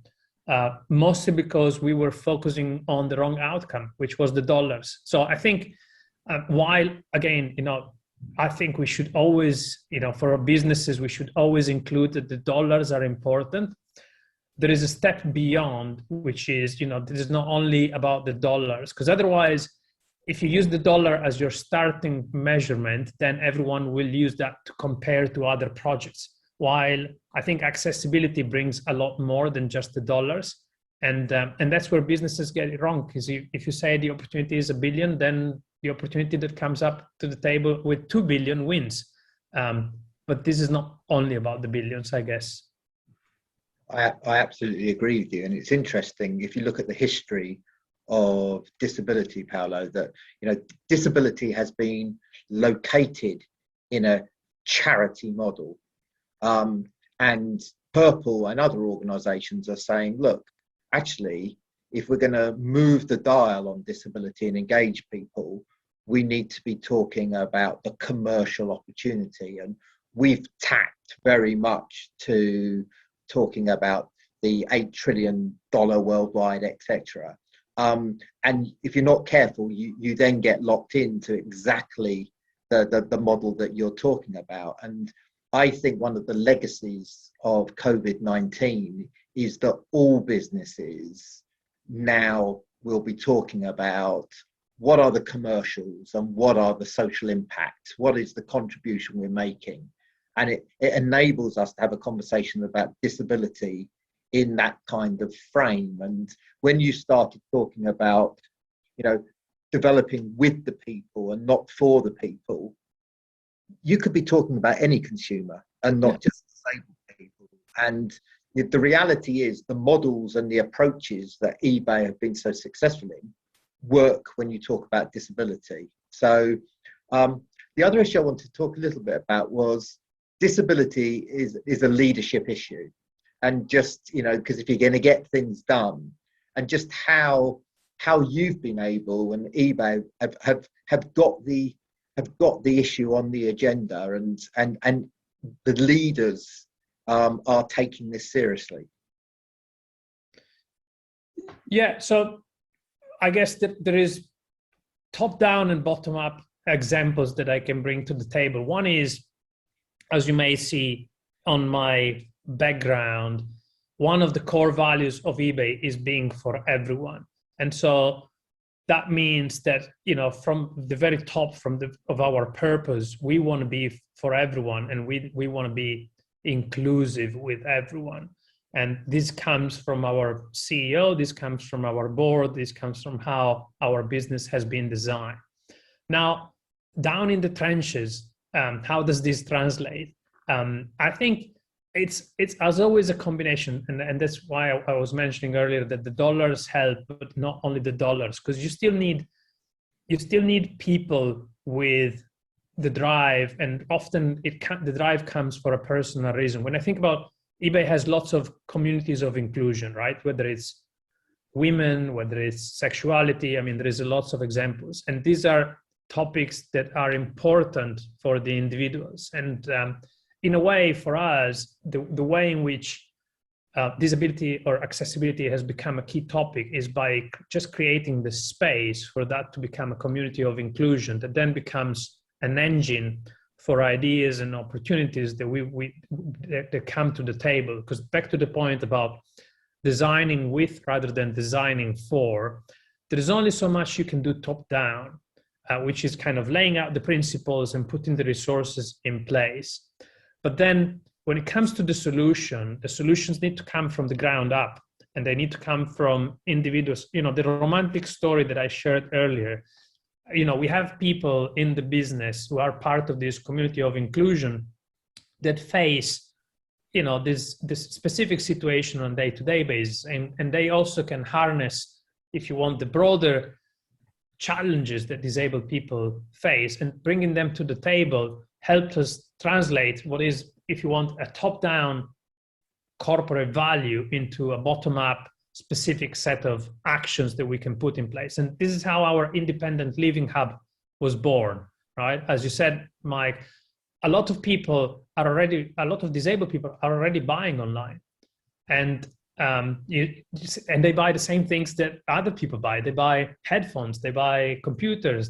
mostly because we were focusing on the wrong outcome, which was the dollars. So I think while, again, I think we should always, for our businesses, we should always include that the dollars are important. There is a step beyond, which is, this is not only about the dollars, because otherwise, if you use the dollar as your starting measurement, then everyone will use that to compare to other projects. While I think accessibility brings a lot more than just the dollars. And that's where businesses get it wrong, because if you say the opportunity is $1 billion, then the opportunity that comes up to the table with 2 billion wins. But this is not only about the billions, I guess. I absolutely agree with you. And it's interesting, if you look at the history of disability, Paolo, that, disability has been located in a charity model. And Purple and other organizations are saying, look, actually, if we're going to move the dial on disability and engage people, we need to be talking about the commercial opportunity. And we've tacked very much to talking about the $8 trillion worldwide, etc. And if you're not careful, you then get locked into exactly the model that you're talking about. And I think one of the legacies of COVID-19 is that all businesses now will be talking about what are the commercials and what are the social impacts, what is the contribution we're making. And it enables us to have a conversation about disability in that kind of frame. And when you started talking about, developing with the people and not for the people, you could be talking about any consumer and not just disabled people. And the reality is the models and the approaches that eBay have been so successful in work when you talk about disability. So the other issue I wanted to talk a little bit about was disability is a leadership issue. And just, because if you're going to get things done, and just how you've been able, and eBay have got the issue on the agenda, and the leaders are taking this seriously. Yeah, so I guess that there is top-down and bottom-up examples that I can bring to the table. One is, as you may see on my background, one of the core values of eBay is being for everyone. And so that means that, from the very top of our purpose, we want to be for everyone, and we want to be inclusive with everyone. And this comes from our CEO, this comes from our board, this comes from how our business has been designed. Now, down in the trenches, how does this translate? I think it's as always a combination, and that's why I was mentioning earlier that the dollars help, but not only the dollars, because you still need people with the drive, and often the drive comes for a personal reason. When I think about eBay, has lots of communities of inclusion, right? Whether it's women, whether it's sexuality, there is lots of examples, and these are topics that are important for the individuals. And in a way, for us, the way in which disability or accessibility has become a key topic is by just creating the space for that to become a community of inclusion that then becomes an engine for ideas and opportunities that come to the table. Because back to the point about designing with rather than designing for, there is only so much you can do top down, which is kind of laying out the principles and putting the resources in place. But then when it comes to the solutions need to come from the ground up, and they need to come from individuals. The romantic story that I shared earlier, we have people in the business who are part of this community of inclusion that face, this specific situation on a day-to-day basis. And they also can harness, if you want, the broader challenges that disabled people face, and bringing them to the table helped us translate what is, if you want, a top-down corporate value into a bottom-up specific set of actions that we can put in place. And this is how our independent living hub was born, right? As you said, Mike, a lot of disabled people are already buying online, and they buy the same things that other people buy. They buy headphones, they buy computers,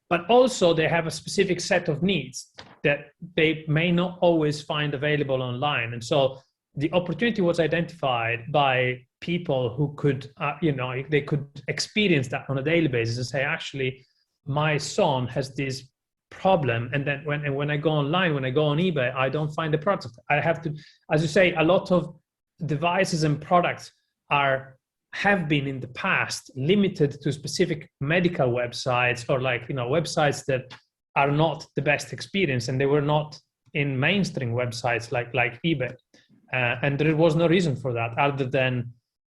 but also they have a specific set of needs that they may not always find available online. And so the opportunity was identified by people who could, they could experience that on a daily basis and say, actually, my son has this problem. And then when I go online, when I go on eBay, I don't find the product. I have to, as you say, a lot of devices and products have been in the past limited to specific medical websites, or websites that are not the best experience, and they were not in mainstream websites like eBay. And there was no reason for that other than,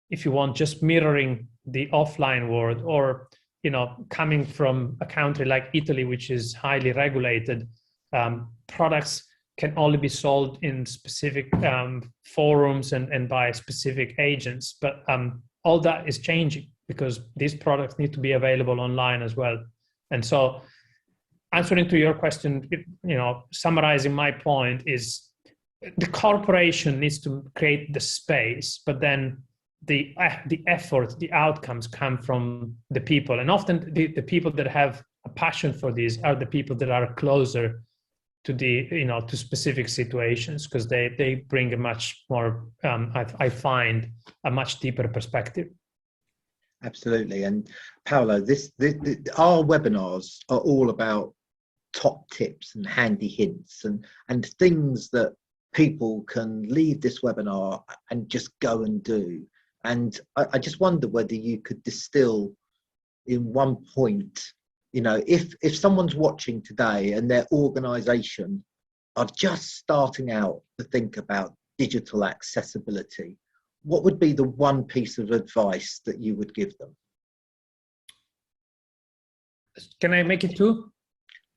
if you want, just mirroring the offline world, or coming from a country like Italy, which is highly regulated. Products can only be sold in specific forums and by specific agents. But all that is changing, because these products need to be available online as well. And so, answering to your question, summarizing my point is, the corporation needs to create the space, but then the effort, the outcomes come from the people. And often the people that have a passion for these are the people that are closer to the, to specific situations, because they bring a much more, I find, a much deeper perspective. Absolutely. And Paolo, our webinars are all about top tips and handy hints and things that people can leave this webinar and just go and do. And I just wonder whether you could distill in one point, if someone's watching today and their organization are just starting out to think about digital accessibility, what would be the one piece of advice that you would give them? Can I make it two?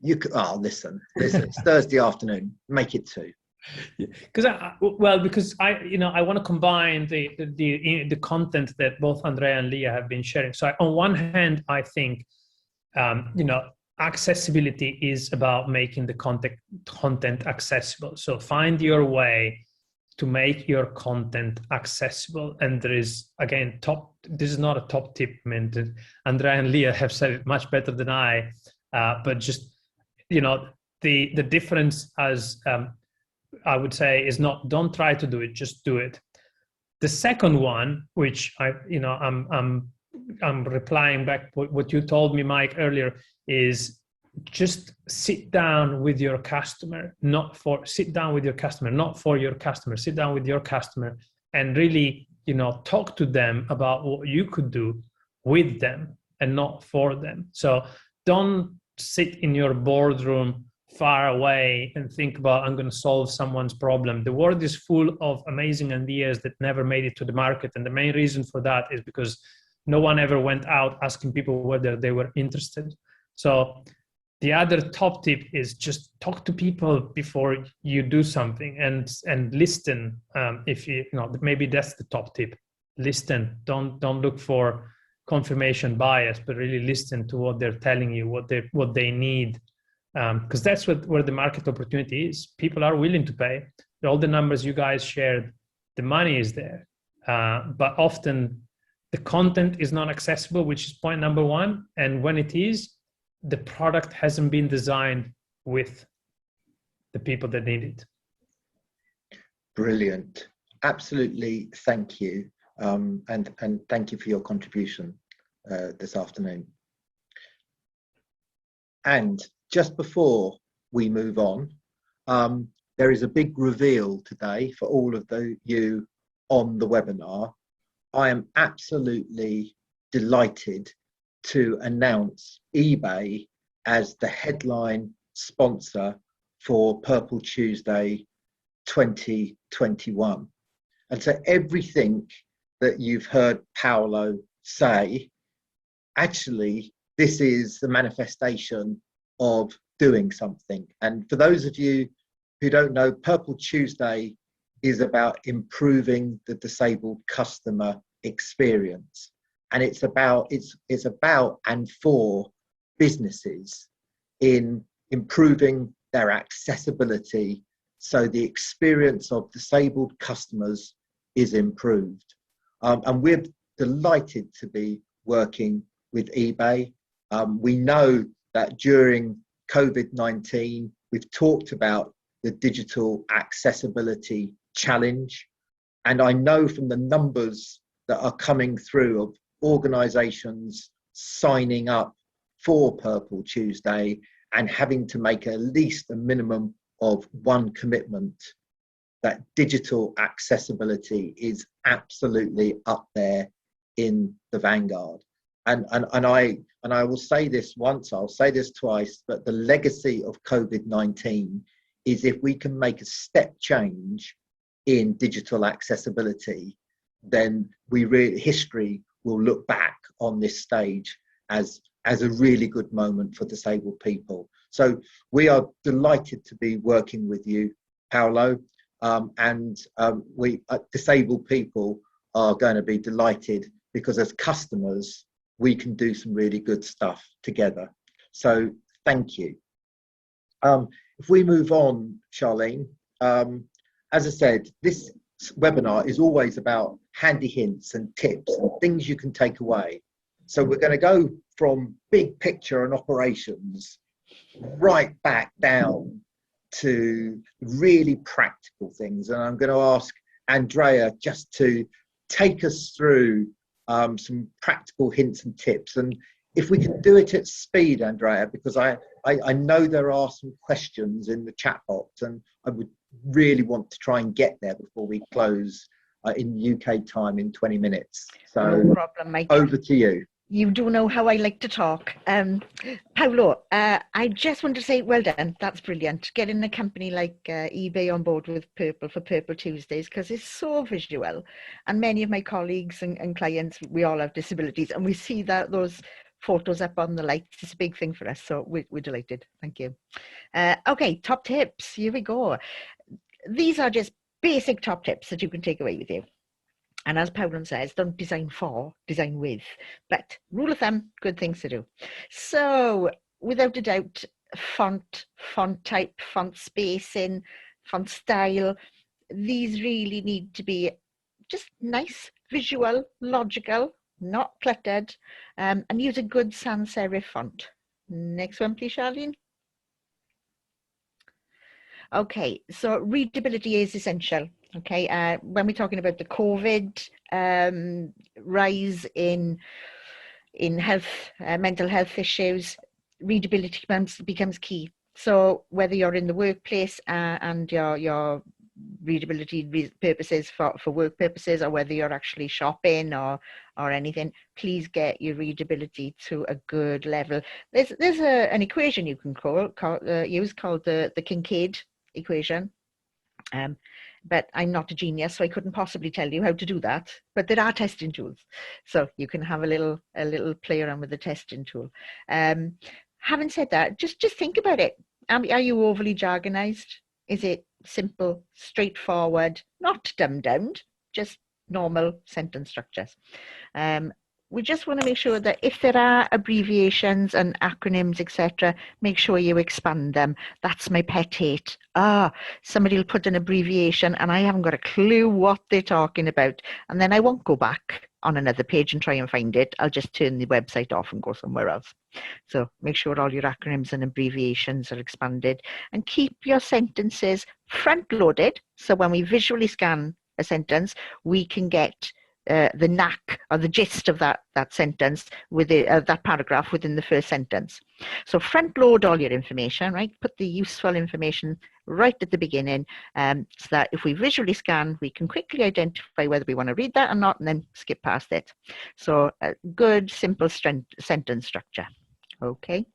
You could, listen, it's Thursday afternoon, make it two. Because I want to combine the content that both Andrea and Leah have been sharing. So on one hand, I think accessibility is about making the content accessible. So find your way to make your content accessible. And there is, again, this is not a top tip. I mean, Andrea and Leah have said it much better than I, but just, the difference, as I would say, is not, don't try to do it, just do it. The second one, which I'm replying back what you told me, Mike, earlier, is just sit down with your customer, not for your customer, sit down with your customer and really, talk to them about what you could do with them and not for them. So don't sit in your boardroom far away and think about, I'm going to solve someone's problem. The world is full of amazing ideas that never made it to the market. And the main reason for that is because no one ever went out asking people whether they were interested. So the other top tip is just talk to people before you do something and listen. If maybe that's the top tip. Listen. Don't look for confirmation bias, but really listen to what they're telling you, what they need, because that's where the market opportunity is. People are willing to pay. All the numbers you guys shared, the money is there, but often the content is not accessible, which is point number one. And when it is, the product hasn't been designed with the people that need it. Brilliant. Absolutely. Thank you. And thank you for your contribution this afternoon. And just before we move on, there is a big reveal today for all of you on the webinar. I am absolutely delighted to announce eBay as the headline sponsor for Purple Tuesday 2021. And so everything that you've heard Paolo say, actually, this is the manifestation of doing something. And for those of you who don't know, Purple Tuesday is about improving the disabled customer experience. And it's about and for businesses in improving their accessibility so the experience of disabled customers is improved. And we're delighted to be working with eBay. We know that during COVID-19, we've talked about the digital accessibility challenge. And I know from the numbers that are coming through of organizations signing up for Purple Tuesday and having to make at least a minimum of one commitment, that digital accessibility is absolutely up there in the vanguard. And I will say this once, I'll say this twice, but the legacy of COVID-19 is if we can make a step change in digital accessibility, then history will look back on this stage as a really good moment for disabled people. So we are delighted to be working with you, Paolo, and we disabled people are going to be delighted because as customers, we can do some really good stuff together. So thank you. If we move on, Charlene, as I said, this webinar is always about handy hints and tips and things you can take away. So we're going to go from big picture and operations right back down to really practical things. And I'm going to ask Andrea just to take us through some practical hints and tips. And if we can do it at speed, Andrea, because I know there are some questions in the chat box, and I would really want to try and get there before we close in UK time in 20 minutes. So no problem, Mike. Over to you. You do know how I like to talk. Paolo, I just want to say well done. That's brilliant. Getting a company like eBay on board with Purple for Purple Tuesdays, because it's so visual. And many of my colleagues and clients, we all have disabilities, and we see that those photos up on the lights. It's a big thing for us. So we're delighted. Thank you. Okay, top tips. Here we go. These are just basic top tips that you can take away with you. And as Paolo says, don't design for, design with. But rule of thumb, good things to do. So without a doubt, font type, font spacing, font style, these really need to be just nice, visual, logical, not cluttered, and use a good sans serif font. Next one, please, Charlene. Okay, so readability is essential. Okay, when we're talking about the COVID rise in health, mental health issues, readability becomes key. So whether you're in the workplace and your readability purposes for work purposes, or whether you're actually shopping or anything, please get your readability to a good level. There's an equation you can use called the Kincaid equation. But I'm not a genius, so I couldn't possibly tell you how to do that. But there are testing tools, so you can have a little play around with the testing tool. Having said that, just think about it. Are you overly jargonized? Is it simple, straightforward, not dumbed down, just normal sentence structures? We just want to make sure that if there are abbreviations and acronyms, etc., make sure you expand them. That's my pet hate. Somebody will put an abbreviation and I haven't got a clue what they're talking about. And then I won't go back on another page and try and find it. I'll just turn the website off and go somewhere else. So make sure all your acronyms and abbreviations are expanded, and keep your sentences front loaded. So when we visually scan a sentence, we can get the knack or the gist of that sentence with that paragraph within the first sentence. So front load all your information, right? Put the useful information right at the beginning, so that if we visually scan, we can quickly identify whether we want to read that or not, and then skip past it. So a good, simple sentence structure. Okay.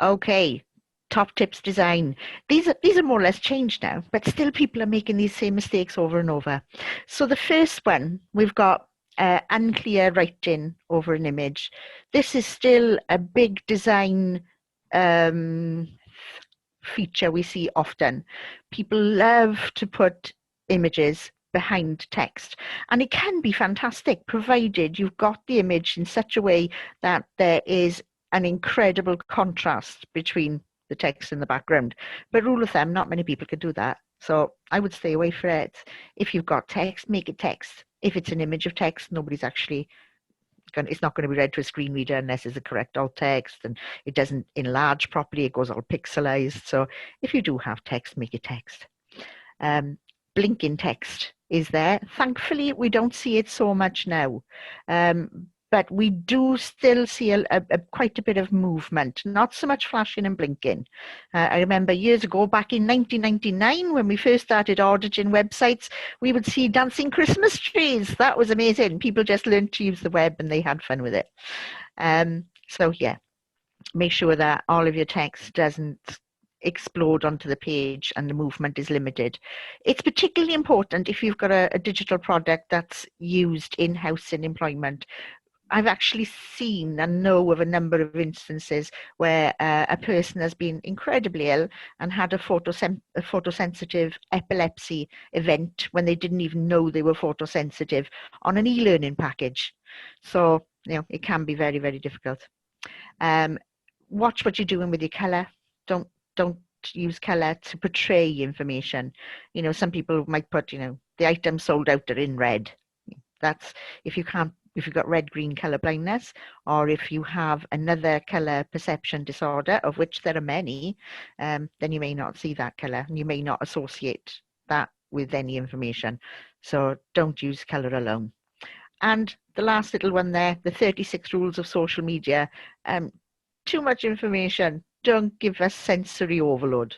Okay. Top tips design. These are more or less changed now, but still people are making these same mistakes over and over. So the first one, we've got unclear writing over an image. This is still a big design feature we see often. People love to put images behind text, and it can be fantastic provided you've got the image in such a way that there is an incredible contrast between the text in the background. But rule of thumb, not many people can do that. So I would stay away from it. If you've got text, make it text. If it's an image of text, nobody's actually it's not going to be read to a screen reader unless it's a correct alt text, and it doesn't enlarge properly. It goes all pixelized. So if you do have text, make it text. Blinking text is there. Thankfully, we don't see it so much now. But we do still see quite a bit of movement, not so much flashing and blinking. I remember years ago, back in 1999, when we first started auditing websites, we would see dancing Christmas trees. That was amazing. People just learned to use the web and they had fun with it. So yeah, make sure that all of your text doesn't explode onto the page and the movement is limited. It's particularly important if you've got a digital product that's used in-house in employment. I've actually seen and know of a number of instances where a person has been incredibly ill and had a photosensitive epilepsy event when they didn't even know they were photosensitive on an e-learning package. So, it can be very, very difficult. Watch what you're doing with your color. Don't use color to portray information. Some people might put, the item sold out are in red. That's, if you can't if you've got red-green colour blindness, or if you have another colour perception disorder, of which there are many, then you may not see that colour and you may not associate that with any information. So don't use colour alone. And the last little one there, the 36 rules of social media. Too much information. Don't give us sensory overload.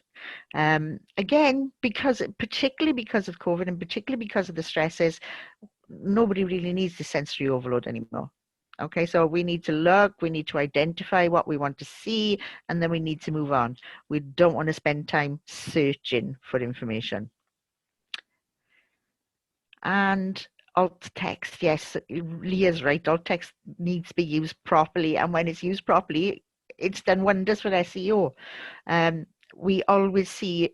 Again, particularly because of COVID and particularly because of the stresses, nobody really needs the sensory overload anymore. Okay, so we need to look, we need to identify what we want to see, and then we need to move on. We don't want to spend time searching for information. And alt text, yes, Leah's right, alt text needs to be used properly, and when it's used properly, it's done wonders for SEO. We always see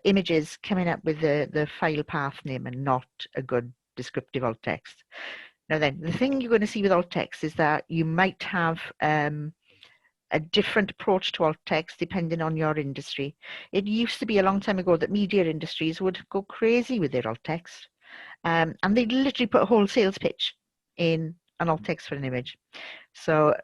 images coming up with the file path name and not a good descriptive alt text. Now then, the thing you're going to see with alt text is that you might have a different approach to alt text depending on your industry. It used to be a long time ago that media industries would go crazy with their alt text. And they'd literally put a whole sales pitch in an alt text for an image. So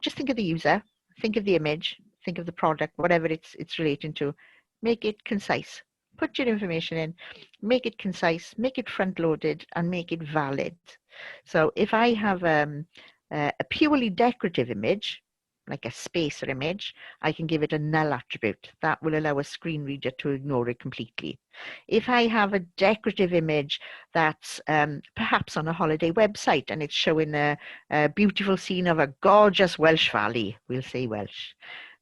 just think of the user, think of the image, think of the product, whatever it's relating to. Make it concise. Put your information in, make it concise, make it front-loaded, and make it valid. So if I have a purely decorative image, like a spacer image, I can give it a null attribute. That will allow a screen reader to ignore it completely. If I have a decorative image that's perhaps on a holiday website and it's showing a beautiful scene of a gorgeous Welsh valley, we'll say Welsh,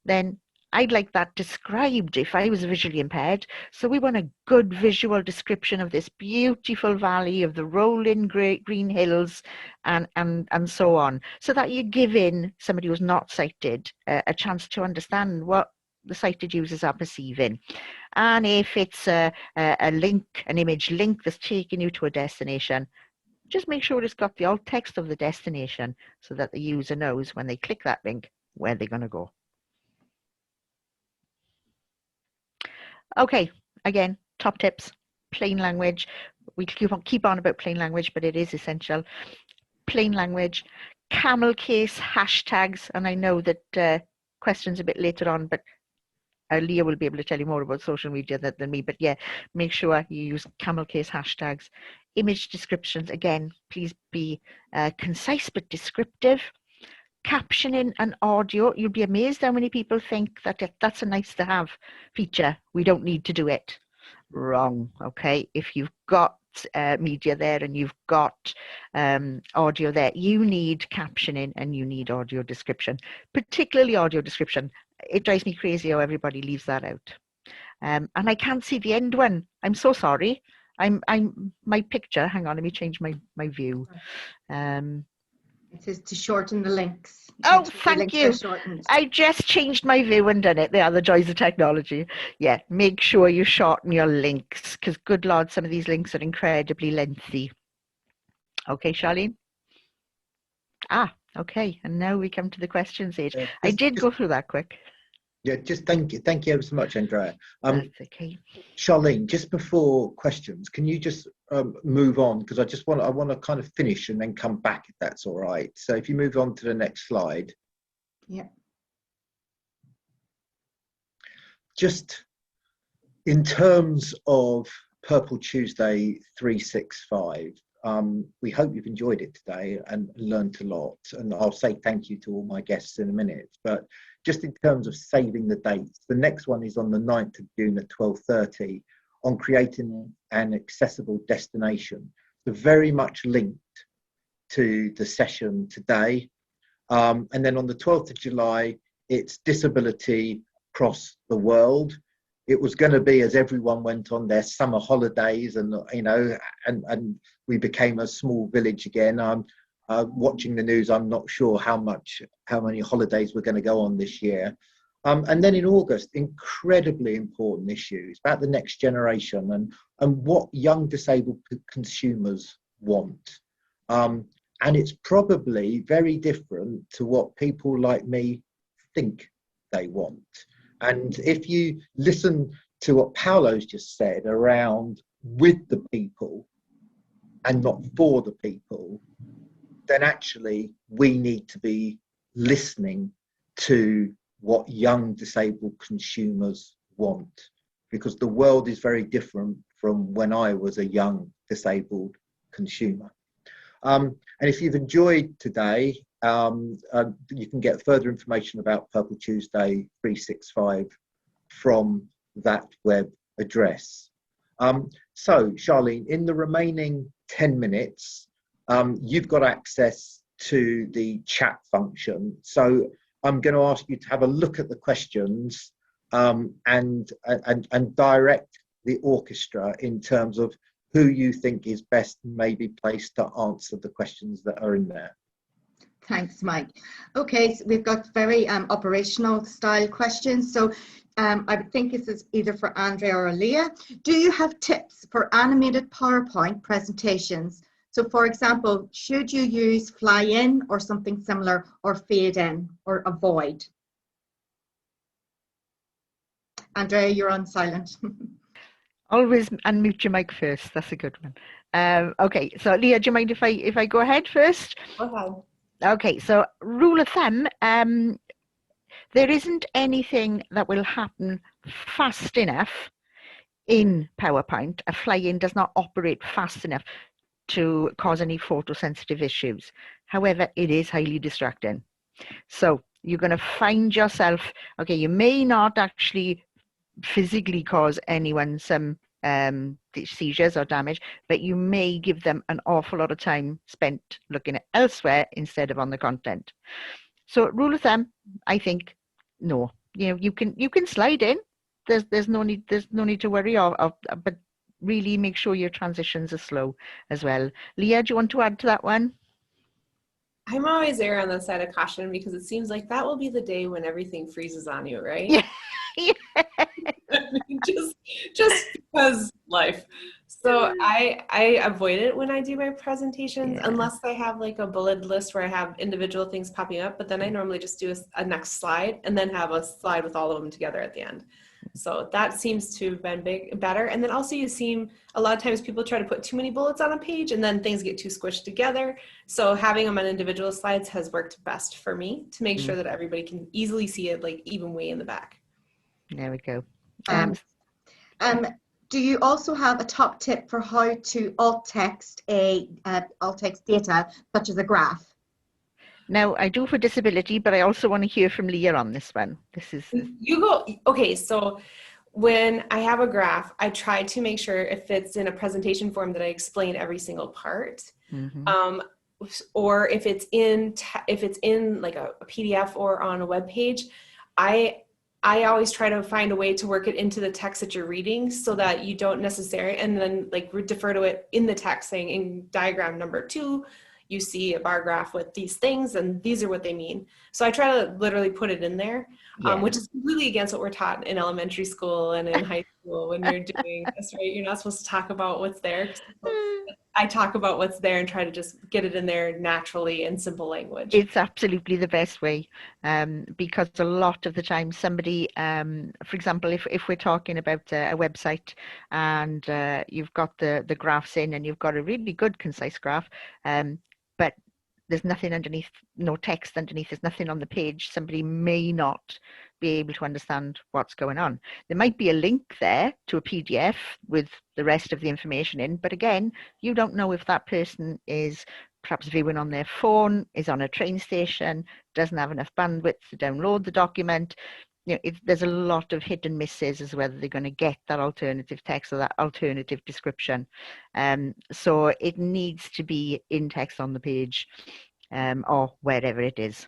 then I'd like that described if I was visually impaired. So we want a good visual description of this beautiful valley, of the rolling green hills, and so on, so that you give in somebody who's not sighted a chance to understand what the sighted users are perceiving. And if it's a link, an image link that's taking you to a destination, just make sure it's got the alt text of the destination so that the user knows when they click that link where they're going to go. Okay, again, top tips, plain language. We keep on about plain language, but it is essential. Plain language, camel case hashtags, and I know that questions a bit later on, but Leah will be able to tell you more about social media than me, but yeah, make sure you use camel case hashtags. Image descriptions, again, please be concise but descriptive. Captioning and audio, you'll be amazed how many people think that that's a nice to have feature. We don't need to do it. Wrong, okay? If you've got media there and you've got audio there, you need captioning and you need audio description, particularly audio description. It drives me crazy how everybody leaves that out. And I can't see the end one. I'm so sorry. My picture, hang on, let me change my view. It says to shorten the links. Oh, thank you. I just changed my view and done it. They are the joys of technology. Yeah, make sure you shorten your links, because good Lord, some of these links are incredibly lengthy. Okay, Charlene? Ah, okay. And now we come to the questions age. I did go through that quick. Yeah, just thank you ever so much, Andrea. That's okay. Charlene, just before questions, can you just move on, because I want to kind of finish and then come back, if that's all right. So if you move on to the next slide. Yeah. Just in terms of Purple Tuesday 365, we hope you've enjoyed it today and learned a lot. And I'll say thank you to all my guests in a minute. But just in terms of saving the dates, the next one is on the 9th of June at 12:30 on creating an accessible destination. So very much linked to the session today. And then on the 12th of July, it's disability across the world. It was going to be as everyone went on their summer holidays and, you know, and we became a small village again. Watching the news, I'm not sure how many holidays we're going to go on this year. And then in August, incredibly important issues about the next generation and what young disabled consumers want. And it's probably very different to what people like me think they want. And if you listen to what Paolo's just said around with the people and not for the people, then actually we need to be listening to what young disabled consumers want, because the world is very different from when I was a young disabled consumer. And if you've enjoyed today, you can get further information about Purple Tuesday 365 from that web address. So, Charlene, in the remaining 10 minutes, you've got access to the chat function. So I'm going to ask you to have a look at the questions and direct the orchestra in terms of who you think is best maybe placed to answer the questions that are in there. Thanks, Mike. Okay, so we've got very operational style questions. So I would think this is either for Andrea or Leah. Do you have tips for animated PowerPoint presentations? So for example, should you use fly in or something similar, or fade in, or avoid? Andrea, you're on silent. Always unmute your mic first. That's a good one. Okay, so Leah, do you mind if I go ahead first? Go ahead. Okay, so rule of thumb, there isn't anything that will happen fast enough in PowerPoint. A fly-in does not operate fast enough to cause any photosensitive issues. However, it is highly distracting. So you're going to find yourself, okay, you may not actually physically cause anyone some seizures or damage, but you may give them an awful lot of time spent looking at elsewhere instead of on the content. So rule of thumb, I think, no. You know, you can slide in. There's no need to worry, but really make sure your transitions are slow as well. Leah, do you want to add to that one? I'm always there on the side of caution because it seems like that will be the day when everything freezes on you, right? Yeah. just because life. So I avoid it when I do my presentations, unless I have like a bullet list where I have individual things popping up, but then I normally just do a next slide and then have a slide with all of them together at the end. So that seems to have been better. And then also a lot of times people try to put too many bullets on a page and then things get too squished together. So having them on individual slides has worked best for me to make sure that everybody can easily see it, like even way in the back. There we go. Do you also have a top tip for how to alt text data, such as a graph? Now, I do for disability, but I also want to hear from Leah on this one. Okay, so when I have a graph, I try to make sure if it's in a presentation form that I explain every single part. Mm-hmm. Or if it's in like a PDF or on a web page, I always try to find a way to work it into the text that you're reading so that you don't necessarily, and then like defer to it in the text saying in diagram number 2, you see a bar graph with these things and these are what they mean. So I try to literally put it in there, which is completely against what we're taught in elementary school and in high school when you're doing this, right? You're not supposed to talk about what's there. I talk about what's there and try to just get it in there naturally in simple language. It's absolutely the best way, because a lot of the time somebody, for example, if we're talking about a website and you've got the graphs in and you've got a really good concise graph, but there's nothing underneath, no text underneath, there's nothing on the page, somebody may not be able to understand what's going on. There might be a link there to a PDF with the rest of the information in, but again, you don't know if that person is perhaps viewing on their phone, is on a train station, doesn't have enough bandwidth to download the document. You know, there's a lot of hit and misses as whether they're going to get that alternative text or that alternative description. So it needs to be in text on the page or wherever it is.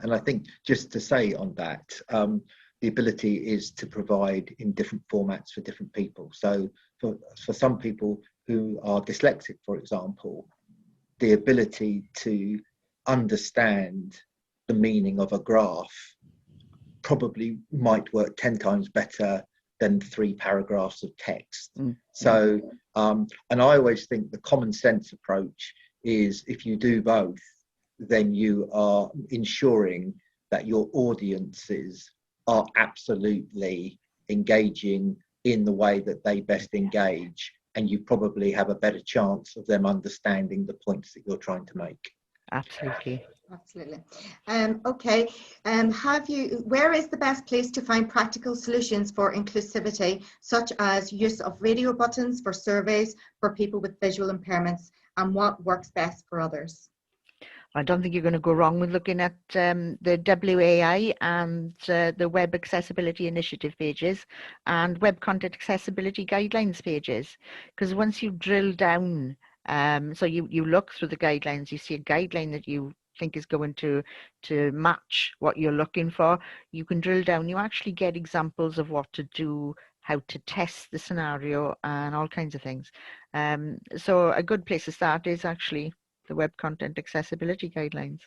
And I think just to say on that, the ability is to provide in different formats for different people. So for some people who are dyslexic, for example, the ability to understand the meaning of a graph probably might work 10 times better than 3 paragraphs of text. So, and I always think the common sense approach is if you do both, then you are ensuring that your audiences are absolutely engaging in the way that they best engage, and you probably have a better chance of them understanding the points that you're trying to make. Absolutely. Absolutely. Okay. Where is the best place to find practical solutions for inclusivity, such as use of radio buttons for surveys for people with visual impairments, and what works best for others? I don't think you're going to go wrong with looking at the WAI and the Web Accessibility Initiative pages and Web Content Accessibility Guidelines pages. Because once you drill down, so you look through the guidelines, you see a guideline that you think is going to match what you're looking for, you can drill down, you actually get examples of what to do, how to test the scenario, and all kinds of things. So a good place to start is actually the Web Content Accessibility Guidelines.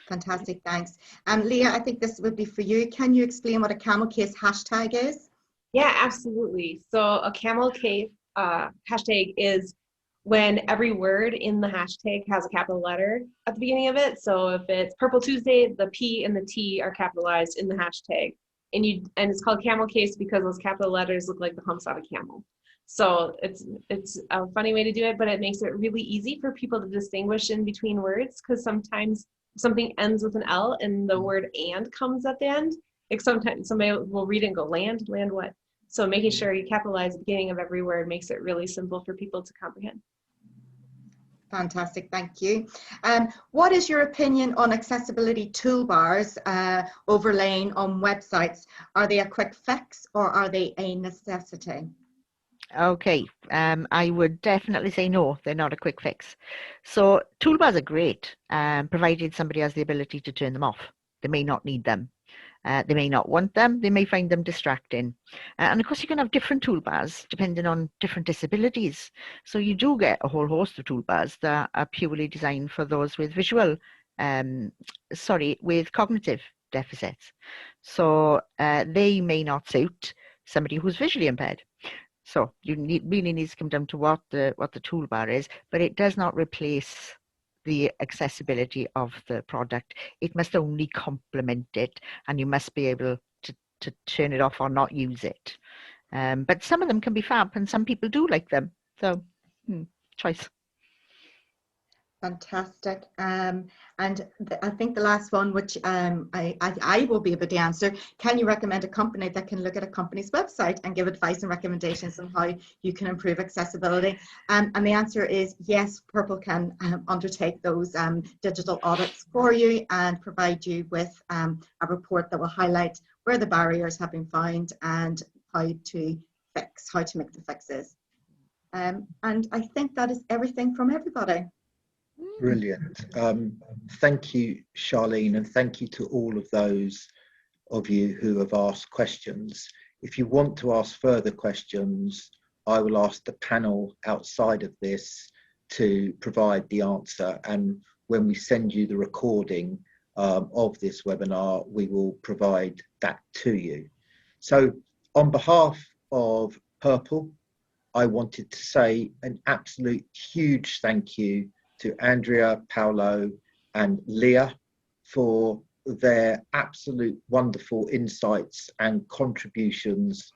Fantastic, thanks. Leah, I think this would be for you. Can you explain what a camel case hashtag is? Yeah, absolutely. So a camel case hashtag is when every word in the hashtag has a capital letter at the beginning of it. So if it's Purple Tuesday, the P and the T are capitalized in the hashtag. And it's called camel case because those capital letters look like the humps on a camel. So it's a funny way to do it, but it makes it really easy for people to distinguish in between words, because sometimes something ends with an L and the word and comes at the end. Like sometimes somebody will read it and go, land what? So making sure you capitalize the beginning of every word makes it really simple for people to comprehend. Fantastic, thank you. What is your opinion on accessibility toolbars overlaying on websites? Are they a quick fix or are they a necessity? Okay, I would definitely say no, they're not a quick fix. So toolbars are great, provided somebody has the ability to turn them off. They may not need them. They may not want them. They may find them distracting. And of course, you can have different toolbars depending on different disabilities. So you do get a whole host of toolbars that are purely designed for those with with cognitive deficits. So they may not suit somebody who's visually impaired. So you really needs to come down to what the toolbar is, but it does not replace the accessibility of the product. It must only complement it, and you must be able to turn it off or not use it. But some of them can be fab, and some people do like them. So choice. Fantastic. And I think the last one, which I will be able to answer, can you recommend a company that can look at a company's website and give advice and recommendations on how you can improve accessibility? And the answer is yes, Purple can undertake those digital audits for you and provide you with a report that will highlight where the barriers have been found and how to make the fixes. And I think that is everything from everybody. Brilliant. Thank you, Charlene, and thank you to all of those of you who have asked questions. If you want to ask further questions, I will ask the panel outside of this to provide the answer. And when we send you the recording of this webinar, we will provide that to you. So on behalf of Purple, I wanted to say an absolute huge thank you to Andrea, Paolo, and Leah for their absolute wonderful insights and contributions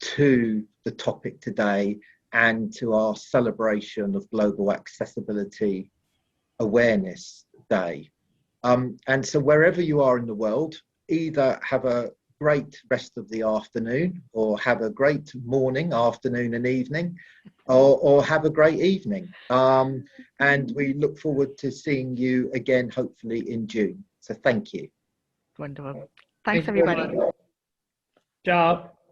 to the topic today and to our celebration of Global Accessibility Awareness Day. And so wherever you are in the world, either have a great rest of the afternoon or have a great morning, afternoon and evening, or have a great evening. And we look forward to seeing you again, hopefully in June. So thank you. Wonderful. Thanks, everybody. Ciao.